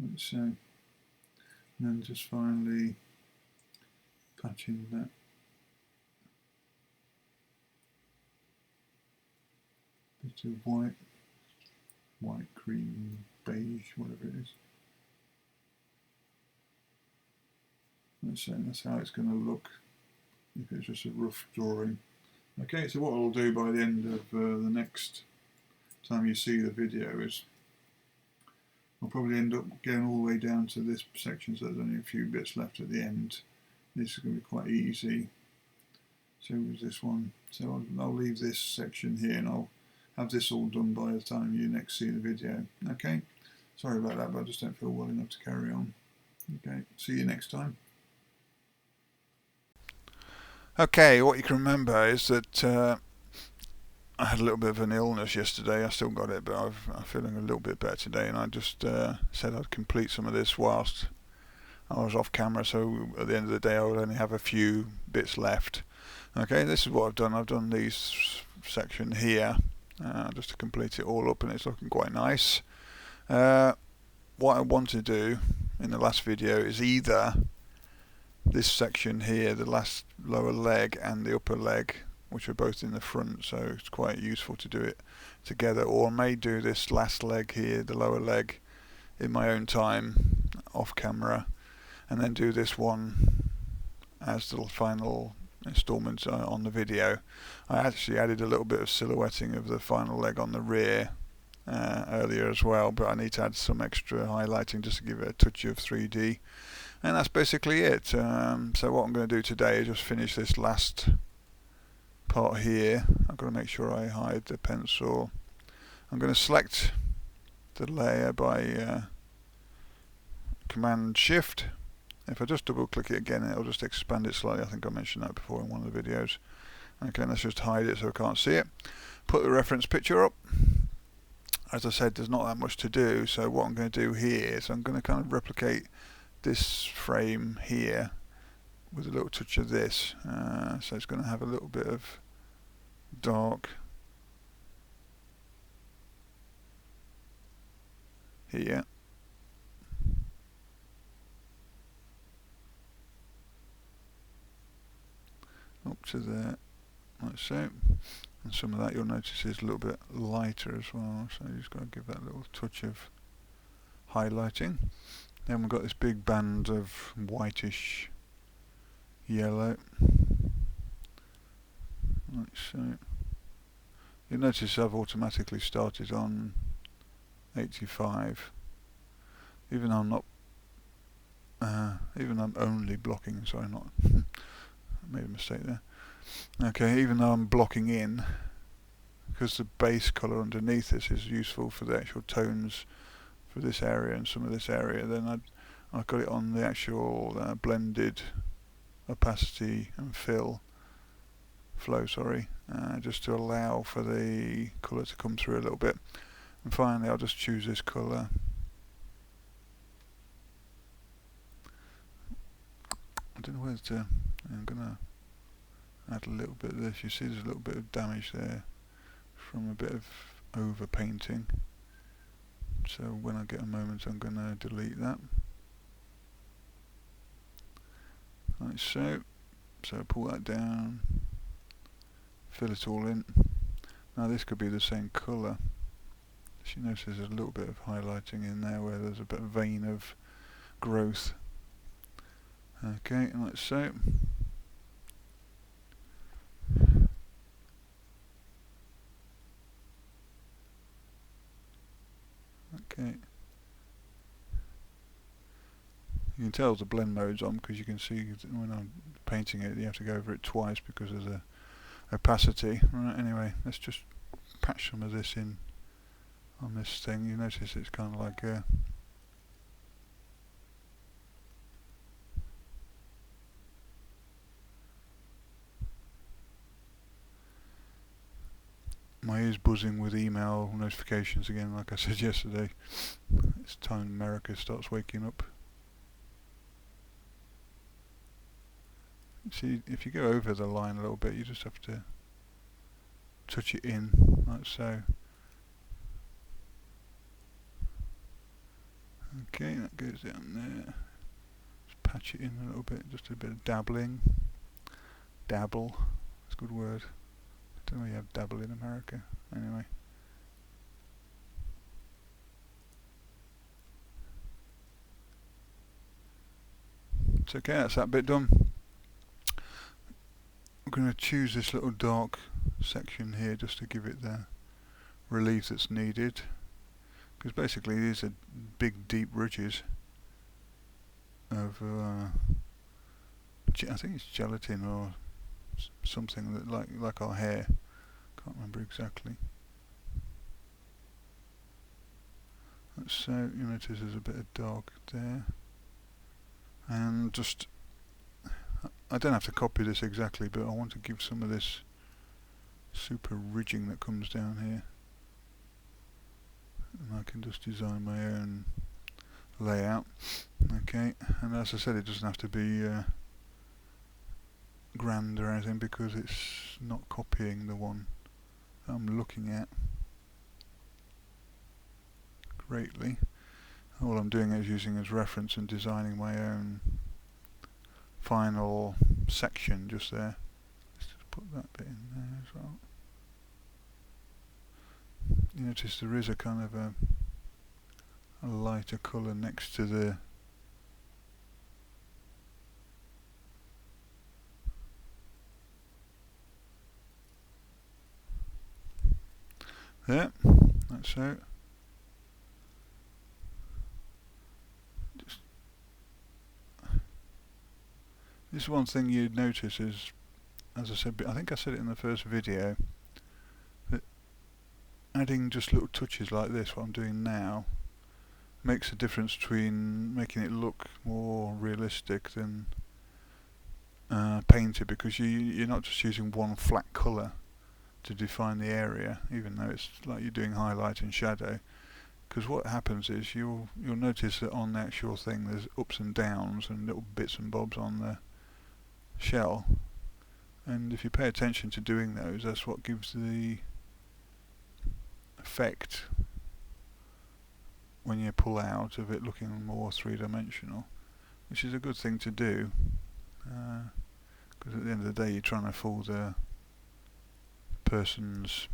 Like so. And then just finally patching that bit of white, cream, beige, whatever it is. That's how it's going to look if it's just a rough drawing. Okay, so what I'll do by the end of the next time you see the video is I'll probably end up going all the way down to this section, so there's only a few bits left at the end. This is going to be quite easy. So was this one. So I'll leave this section here and I'll have this all done by the time you next see the video. Okay, sorry about that, but I just don't feel well enough to carry on. Okay, see you next time. Okay, what you can remember is that I had a little bit of an illness yesterday. I still got it, but I'm feeling a little bit better today, and I just said I'd complete some of this whilst I was off camera, so at the end of the day I would only have a few bits left. Okay, this is what I've done. I've done these section here just to complete it all up, and it's looking quite nice. What I want to do in the last video is either this section here, the last lower leg and the upper leg, which are both in the front, so it's quite useful to do it together, or I may do this last leg here, the lower leg, in my own time off camera, and then do this one as the final installment on the video. I actually added a little bit of silhouetting of the final leg on the rear earlier as well, but I need to add some extra highlighting just to give it a touch of 3D, and that's basically it. So what I'm going to do today is just finish this last part here. I've got to make sure I hide the pencil. I'm going to select the layer by Command Shift. If I just double click it again, it'll just expand it slightly. I think I mentioned that before in one of the videos. Okay, let's just hide it so I can't see it. Put the reference picture up. As I said, there's not that much to do, so what I'm going to do here is I'm going to kind of replicate this frame here with a little touch of this. So it's going to have a little bit of dark here. to there, like so. And some of that you'll notice is a little bit lighter as well, so you just got to give that a little touch of highlighting. Then we've got this big band of whitish yellow, like so. You'll notice I've automatically started on 85, even though I'm not, even though I'm only blocking, sorry, not, I made a mistake there. Okay, even though I'm blocking in, because the base colour underneath this is useful for the actual tones for this area and some of this area, then I've got it on the actual blended opacity and flow, just to allow for the colour to come through a little bit. And finally I'll just choose this colour. I don't know where to, I'm going to add a little bit of this. You see there's a little bit of damage there from a bit of over painting, so when I get a moment I'm going to delete that, like so. So pull that down, fill it all in. Now this could be the same colour. As you notice there's a little bit of highlighting in there where there's a bit of vein of growth. Okay, and like so. Okay. You can tell the blend mode's on because you can see when I'm painting it you have to go over it twice because of the opacity. Right, anyway, let's just patch some of this in on this thing. You notice it's kind of like my ears buzzing with email notifications again, like I said yesterday. It's time America starts waking up. See, if you go over the line a little bit, you just have to touch it in, like so. Okay, that goes down there. Just patch it in a little bit, just a bit of dabbling. Dabble, that's a good word. I don't know you have dabble in America. Anyway. It's okay, that's that bit done. I'm going to choose this little dark section here just to give it the relief that's needed, because basically these are big deep ridges of I think it's gelatin or something that like our hair, can't remember exactly. So you notice there's a bit of dark there, and just I don't have to copy this exactly, but I want to give some of this super ridging that comes down here, and I can just design my own layout. Okay, and as I said, it doesn't have to be grand or anything because it's not copying the one I'm looking at greatly. All I'm doing is using as reference and designing my own final section just there. Let's just put that bit in there as well. You notice there is a kind of a lighter colour next to the there, that's so. This is one thing you'd notice is, as I said, I think I said it in the first video, that adding just little touches like this, what I'm doing now, makes a difference between making it look more realistic than painted, because you're not just using one flat colour to define the area, even though it's like you're doing highlight and shadow. Because what happens is you'll notice that on the actual thing there's ups and downs and little bits and bobs on the shell, and if you pay attention to doing those, that's what gives the effect when you pull out of it looking more three-dimensional, which is a good thing to do, because at the end of the day you're trying to fool the person's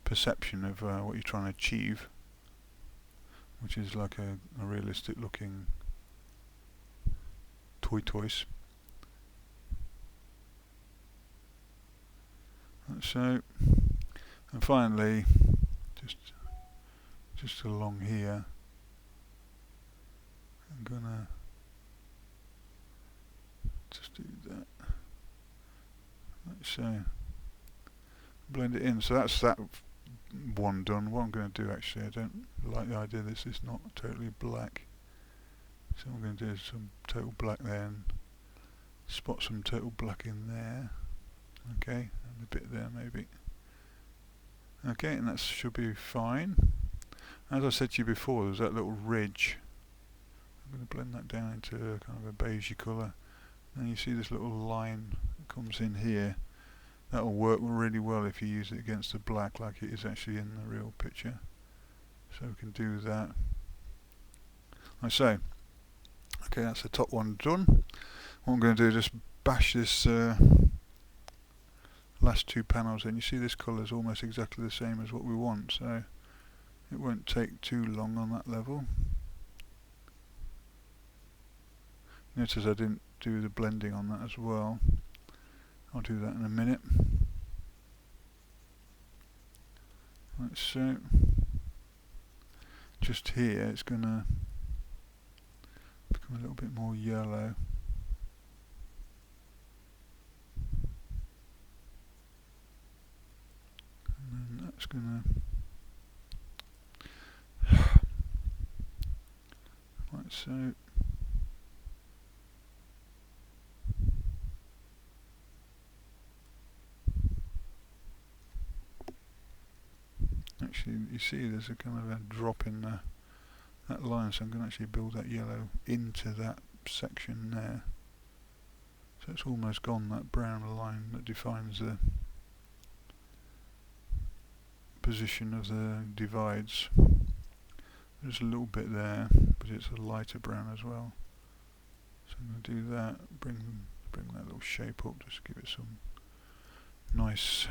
perception of what you're trying to achieve, which is like a realistic looking tortoise. So, and finally, just along here, I'm gonna just do that. Like so, blend it in. So that's that one done. What I'm going to do, actually, I don't like the idea this is not totally black, so what I'm going to do is some total black there and spot some total black in there. Okay, and a bit there maybe. Okay, and that should be fine. As I said to you before, there's that little ridge. I'm going to blend that down into kind of a beigey colour. And you see this little line that comes in here. That will work really well if you use it against the black like it is actually in the real picture. So we can do that. Like so. Okay, that's the top one done. What I'm going to do is just bash this last two panels in. You see this colour is almost exactly the same as what we want, so it won't take too long on that level. Notice I didn't do the blending on that as well. I'll do that in a minute. Like so. Just here it's going to become a little bit more yellow. And then that's going to, like so. Actually, you see there's a kind of a drop in that line, so I'm going to actually build that yellow into that section there. So it's almost gone, that brown line that defines the position of the divides. There's a little bit there, but it's a lighter brown as well. So I'm going to do that, bring that little shape up, just give it some nice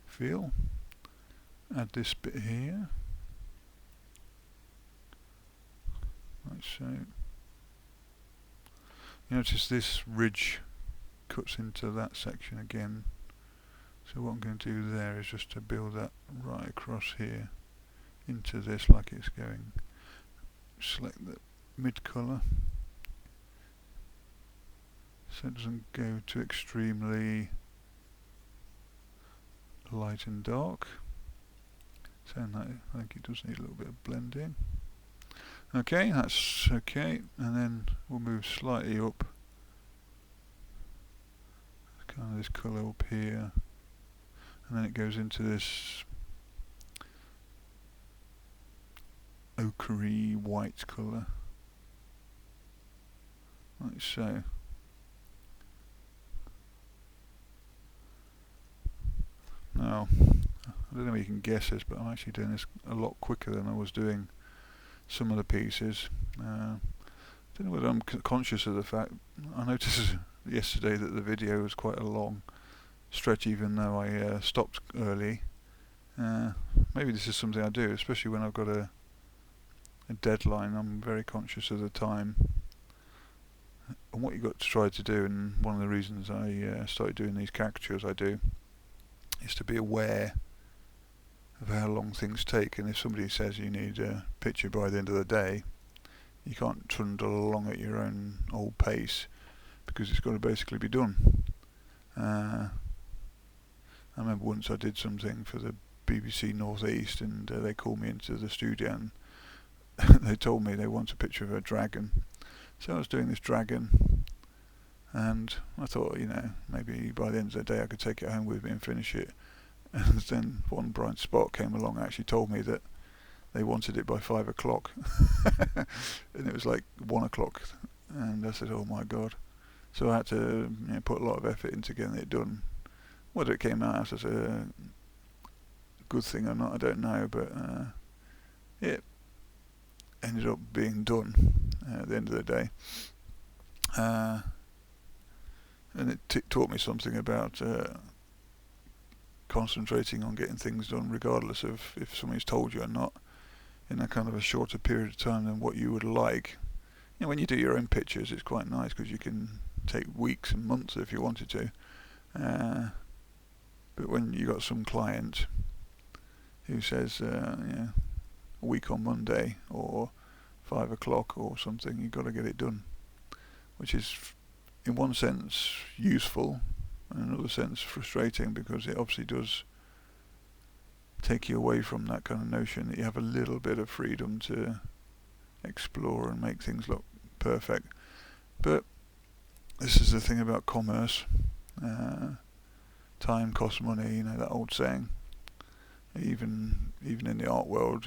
feel. Add this bit here, like so. You notice this ridge cuts into that section again, so what I'm going to do there is just to build that right across here into this like it's going. Select the mid colour so it doesn't go too extremely light and dark. Saying that, I think it does need a little bit of blending. Okay, that's okay, and then we'll move slightly up, kind of this colour up here, and then it goes into this ochre white colour, like so. Now, I don't know if you can guess this, but I'm actually doing this a lot quicker than I was doing some of the pieces. I don't know whether I'm conscious of the fact. I noticed yesterday that the video was quite a long stretch, even though I stopped early. Maybe this is something I do, especially when I've got a deadline. I'm very conscious of the time and what you've got to try to do. And one of the reasons I started doing these caricatures I do is to be aware of how long things take, and if somebody says you need a picture by the end of the day, you can't trundle along at your own old pace, because it's got to basically be done. I remember once I did something for the BBC North East, and they called me into the studio and they told me they want a picture of a dragon. So I was doing this dragon, and I thought, you know, maybe by the end of the day I could take it home with me and finish it. And then one bright spot came along and actually told me that they wanted it by 5 o'clock. And it was like 1 o'clock, and I said, oh my god. So I had to put a lot of effort into getting it done. Whether it came out as a good thing or not, I don't know, but ended up being done at the end of the day. And it taught me something about concentrating on getting things done regardless of if somebody's told you or not, in a kind of a shorter period of time than what you would like. When you do your own pictures, it's quite nice because you can take weeks and months if you wanted to. But when you got some client who says, a week on Monday or 5 o'clock or something, you've got to get it done, which is in one sense useful, and in another sense frustrating, because it obviously does take you away from that kind of notion that you have a little bit of freedom to explore and make things look perfect. But this is the thing about commerce. Time costs money, that old saying. Even in the art world,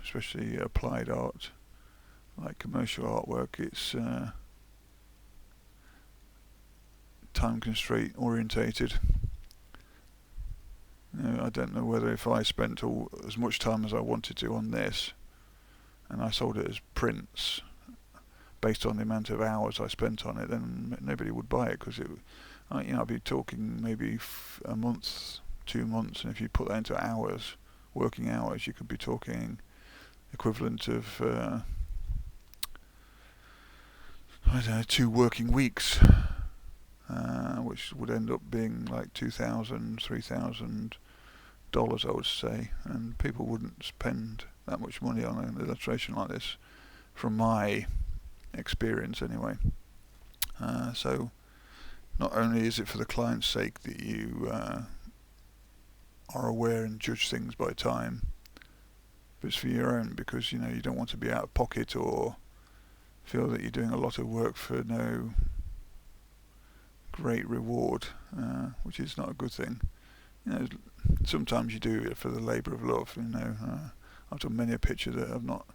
especially applied art, like commercial artwork, it's time constraint orientated. I don't know whether if I spent as much time as I wanted to on this, and I sold it as prints based on the amount of hours I spent on it, then nobody would buy it, because I'd be talking maybe a month, 2 months, and if you put that into hours, working hours, you could be talking equivalent of 2 working weeks, which would end up being like $2,000, $3,000, I would say, and people wouldn't spend that much money on an illustration like this, from my experience anyway. So not only is it for the client's sake that you are aware and judge things by time, but it's for your own, because you don't want to be out of pocket or feel that you're doing a lot of work for no great reward, which is not a good thing. Sometimes you do it for the labour of love. I've done many a picture that I've not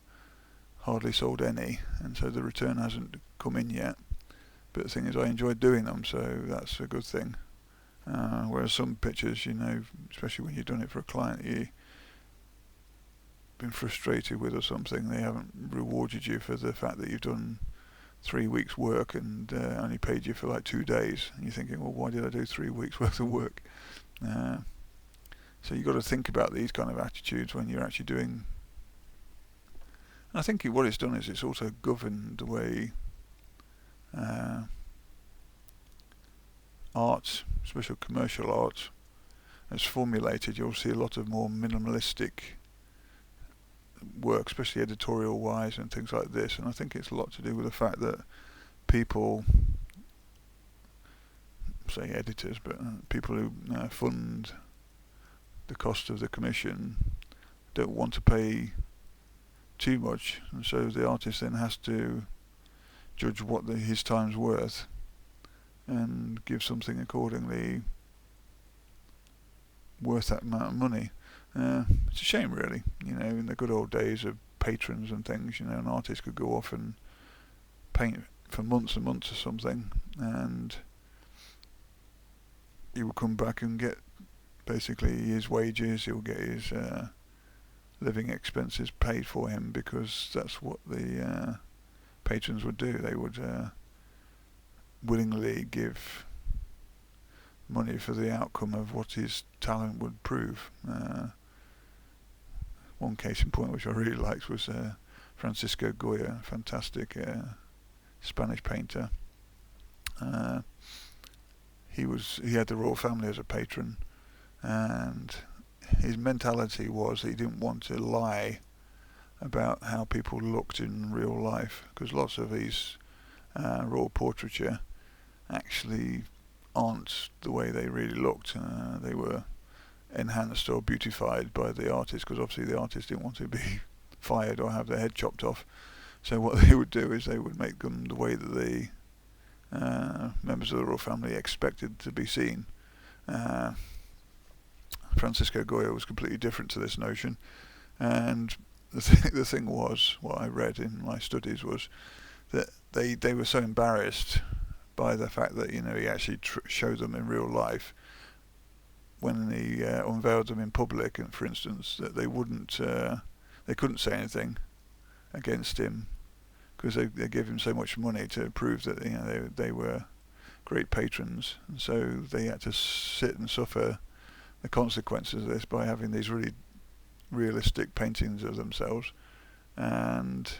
hardly sold any, and so the return hasn't come in yet. But the thing is, I enjoyed doing them, so that's a good thing. Whereas some pictures, especially when you've done it for a client you've been frustrated with or something, they haven't rewarded you for the fact that you've done 3 weeks work and only paid you for like 2 days, and you're thinking, well, why did I do 3 weeks worth of work? So you've got to think about these kind of attitudes when you're actually doing. I think what it's done is it's also governed the way art, especially commercial art, is formulated. You'll see a lot of more minimalistic work, especially editorial wise and things like this, and I think it's a lot to do with the fact that people, say editors, but people who fund the cost of the commission don't want to pay too much, and so the artist then has to judge what his time's worth and give something accordingly worth that amount of money. It's a shame, really. In the good old days of patrons and things, an artist could go off and paint for months and months or something, and he will come back and get basically his wages. He'll get his living expenses paid for him, because that's what the patrons would do. They would willingly give money for the outcome of what his talent would prove. One case in point which I really liked was Francisco Goya, fantastic Spanish painter. He had the royal family as a patron, and his mentality was that he didn't want to lie about how people looked in real life, because lots of these royal portraiture actually aren't the way they really looked. They were enhanced or beautified by the artist, because obviously the artist didn't want to be fired or have their head chopped off. So what they would do is they would make them the way that the members of the royal family expected to be seen. Francisco Goya was completely different to this notion, and the thing was, what I read in my studies was that they were so embarrassed by the fact that he actually showed them in real life when he unveiled them in public, and for instance, that they couldn't say anything, against him, because they gave him so much money to prove that, you know, they were great patrons, and so they had to sit and suffer the consequences of this by having these really realistic paintings of themselves, and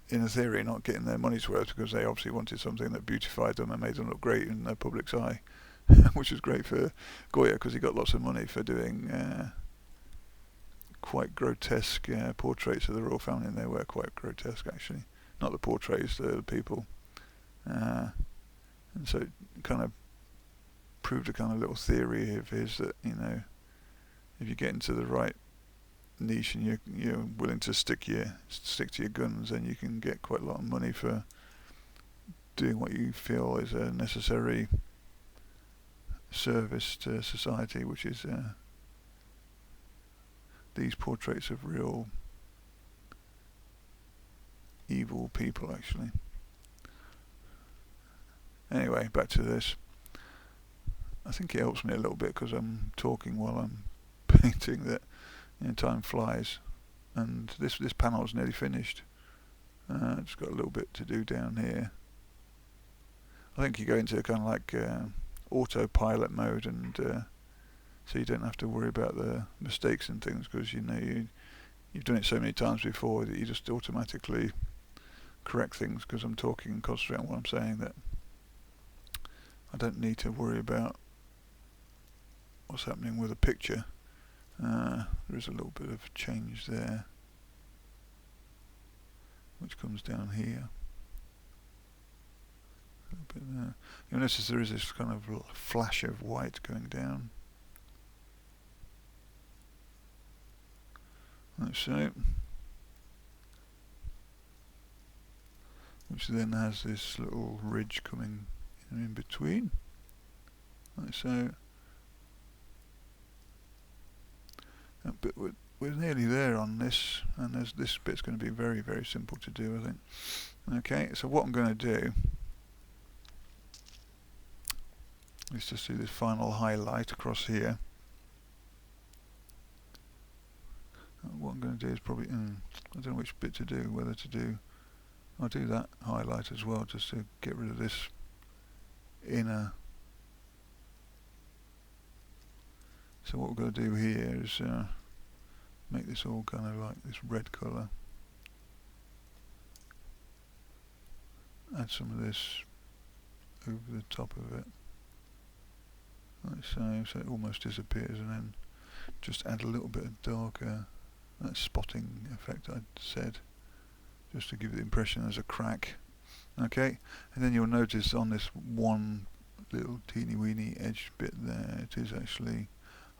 in a theory not getting their money's worth, because they obviously wanted something that beautified them and made them look great in the public's eye. Which was great for Goya, because he got lots of money for doing quite grotesque portraits of the royal family, and they were quite grotesque actually. Not the portraits, the people. And so it kind of proved a kind of little theory of his that, you know, if you get into the right niche and you're willing to stick to your guns, then you can get quite a lot of money for doing what you feel is a necessary service to society, which is these portraits of real evil people actually. Anyway, back to this. I think it helps me a little bit because I'm talking while I'm painting, that, you know, time flies, and this panel is nearly finished. Just got a little bit to do down here. I think you go into kind of like autopilot mode, and so you don't have to worry about the mistakes and things, because you know you've done it so many times before that you just automatically correct things, because I'm talking and concentrating on what I'm saying, that I don't need to worry about what's happening with a picture. There is a little bit of change there, which comes down here. A little bit there. You'll notice there is this kind of flash of white going down. Like so. Which then has this little ridge coming in between. Like so. But we're nearly there on this, and this bit's going to be very, very simple to do, I think. Okay, so what I'm going to do is just do this final highlight across here. What I'm going to do is probably, I don't know which bit to do, whether to do, I'll do that highlight as well, just to get rid of this inner. So what we're going to do here is make this all kind of like this red colour. Add some of this over the top of it, like so it almost disappears, and then just add a little bit of darker, that spotting effect I said, just to give the impression there's a crack. Okay, and then you'll notice on this one little teeny weeny edge bit there, it is actually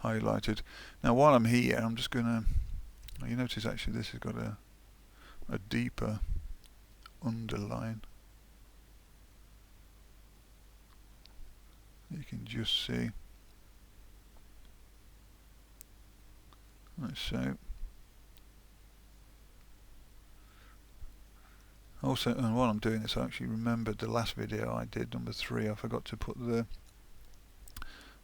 highlighted. Now while I'm here, I'm just gonna, you notice actually this has got a deeper underline. You can just see, like so. Also, and while I'm doing this, I actually remembered the last video I did, number 3, I forgot to put the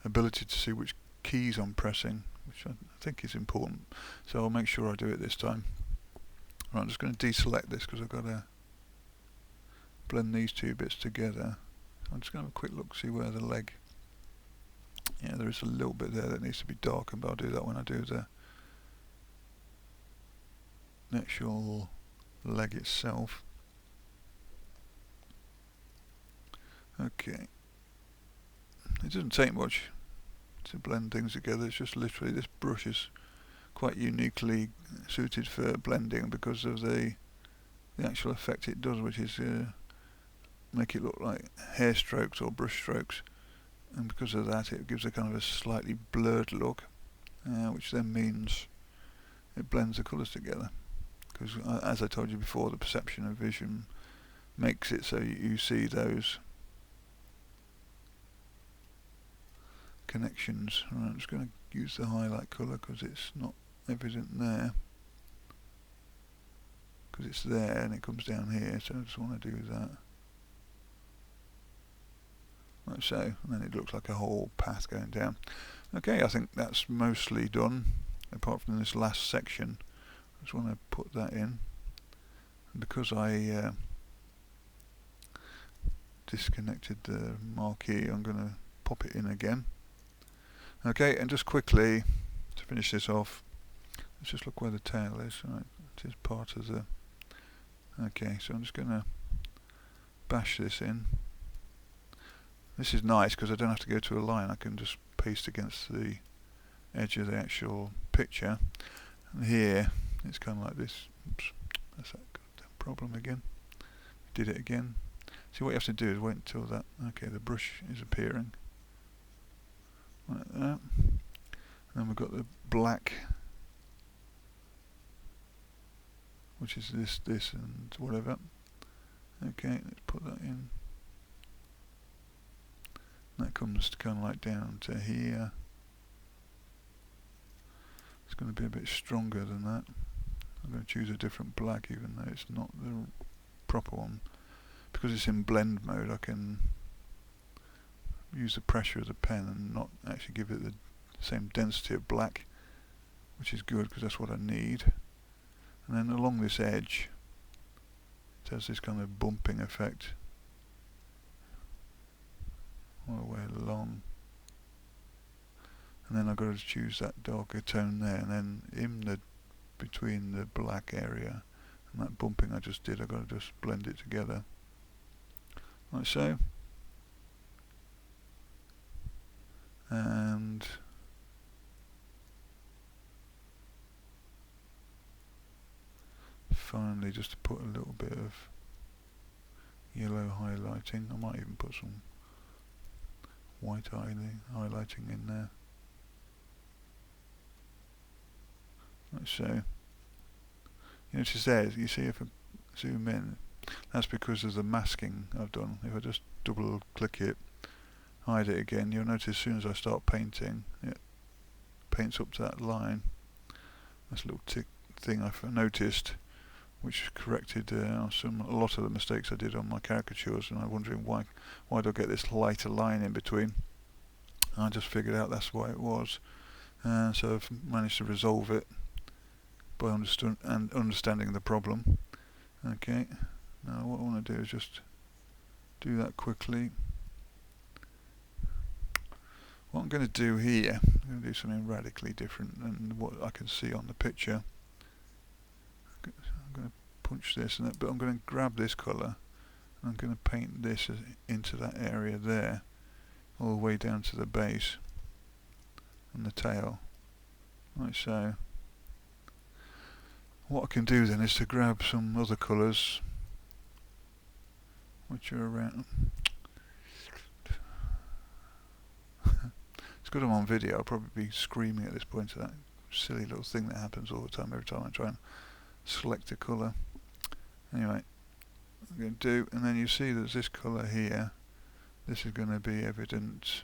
ability to see which keys I'm pressing, which I think is important, so I'll make sure I do it this time. Right, I'm just going to deselect this because I've got to blend these two bits together. I'm just going to have a quick look, see where the leg, yeah, there is a little bit there that needs to be darkened, but I'll do that when I do the actual leg itself. Okay, it doesn't take much to blend things together, it's just literally, this brush is quite uniquely suited for blending because of the actual effect it does, which is make it look like hair strokes or brush strokes, and because of that it gives a kind of a slightly blurred look, which then means it blends the colours together, because as I told you before, the perception of vision makes it so you see those connections. Right, I'm just going to use the highlight colour because it's not evident there, because it's there and it comes down here, so I just want to do that. Like so, and then it looks like a whole path going down. Okay, I think that's mostly done, apart from this last section. I just want to put that in. And because I disconnected the marquee, I'm going to pop it in again. Okay, and just quickly to finish this off, let's just look where the tail is. Right, it is part of the... Okay, so I'm just going to bash this in. This is nice because I don't have to go to a line, I can just paste against the edge of the actual picture. And here it's kind of like this. Oops, that's that problem again. Did it again. See, what you have to do is wait until that... Okay, the brush is appearing. Like that. And then we've got the black, which is this and whatever. Okay, let's put that in. That comes to kind of like down to here. It's going to be a bit stronger than that. I'm going to choose a different black even though it's not the proper one. Because it's in blend mode, I can use the pressure of the pen and not actually give it the same density of black, which is good because that's what I need. And then along this edge it has this kind of bumping effect all the way along, and then I've got to choose that darker tone there, and then in the between the black area and that bumping I just did, I've got to just blend it together like so. And finally, just to put a little bit of yellow highlighting, I might even put some white highlighting in there, like so. You notice there, you see if I zoom in, that's because of the masking I've done. If I just double click it, hide it again, you'll notice as soon as I start painting, it paints up to that line. That's a little tick thing I've noticed, which corrected a lot of the mistakes I did on my caricatures, and I'm wondering why do I get this lighter line in between. I just figured out that's why it was, so I've managed to resolve it by understanding the problem. Okay, now what I want to do is just do that quickly. What I'm going to do here, I'm going to do something radically different than what I can see on the picture. I'm going to punch this and that, but I'm going to grab this colour and I'm going to paint this into that area there, all the way down to the base and the tail, like so. What I can do then is to grab some other colours which are around. It's good I'm on video, I'll probably be screaming at this point at that silly little thing that happens all the time every time I try and select a colour. Anyway, I'm going to do, and then you see there's this colour here. This is going to be evident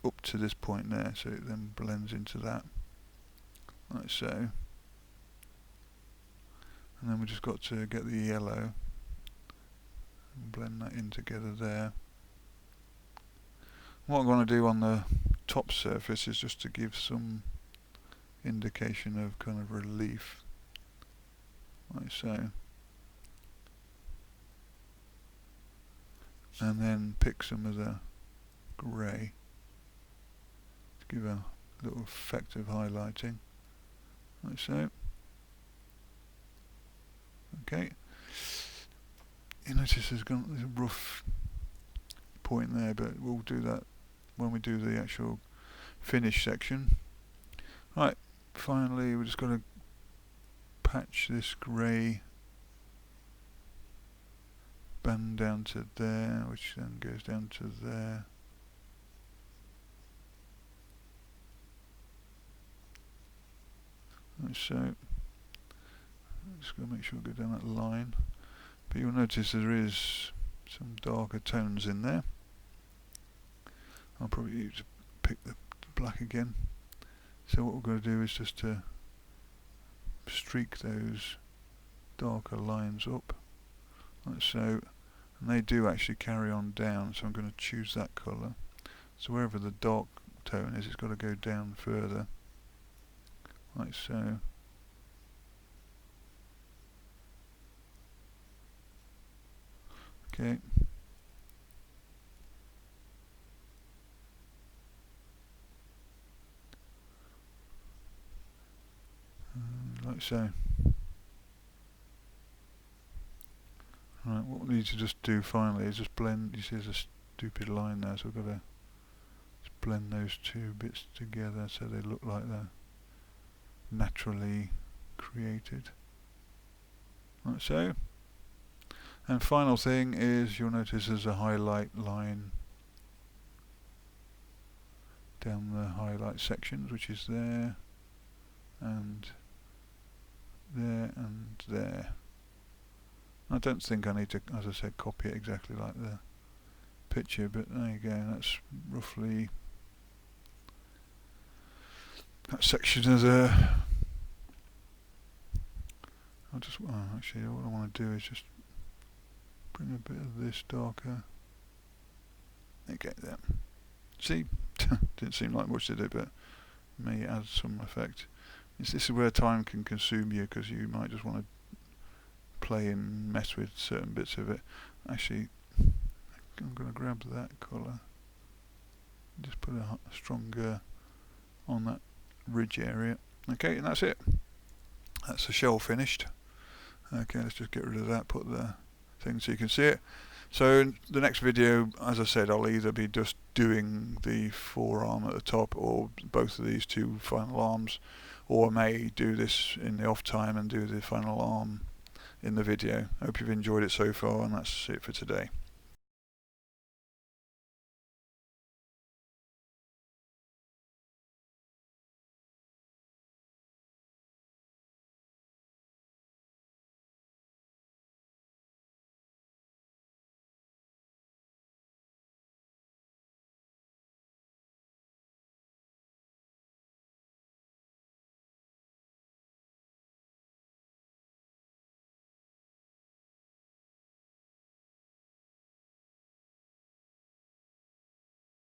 up to this point there, so it then blends into that, like so. And then we just got to get the yellow and blend that in together there. What I'm going to do on the top surface is just to give some indication of kind of relief, like so. And then pick some of the grey to give a little effect of highlighting, like so. Okay, you notice there's a rough point there, but we'll do that when we do the actual finish section. Right, finally we're just going to patch this grey band down to there, which then goes down to there. Like so. Just going to make sure we go down that line. But you'll notice there is some darker tones in there. I'll probably use to pick the black again. So what we're going to do is just to streak those darker lines up, like so, and they do actually carry on down, so I'm going to choose that colour. So wherever the dark tone is, it's got to go down further, like so. Okay. Like so. Right, what we need to just do finally is just blend. You see there's a stupid line there, so we've got to just blend those two bits together so they look like they're naturally created. Like so. And final thing is, you'll notice there's a highlight line down the highlight sections, which is there and there and there. I don't think I need to, as I said, copy it exactly like the picture, but there you go. That's roughly that section as a. I'll just actually what I want to do is just bring a bit of this darker. Okay, there. See, didn't seem like much, did it? But may add some effect. This is where time can consume you, because you might just want to play and mess with certain bits of it. Actually, I'm going to grab that colour, just put a stronger on that ridge area. Okay, and that's it. That's the shell finished. Okay, let's just get rid of that, put the thing so you can see it. So in the next video, as I said, I'll either be just doing the forearm at the top or both of these two final arms, or I may do this in the off time and do the final arm in the video. Hope you've enjoyed it so far, and that's it for today.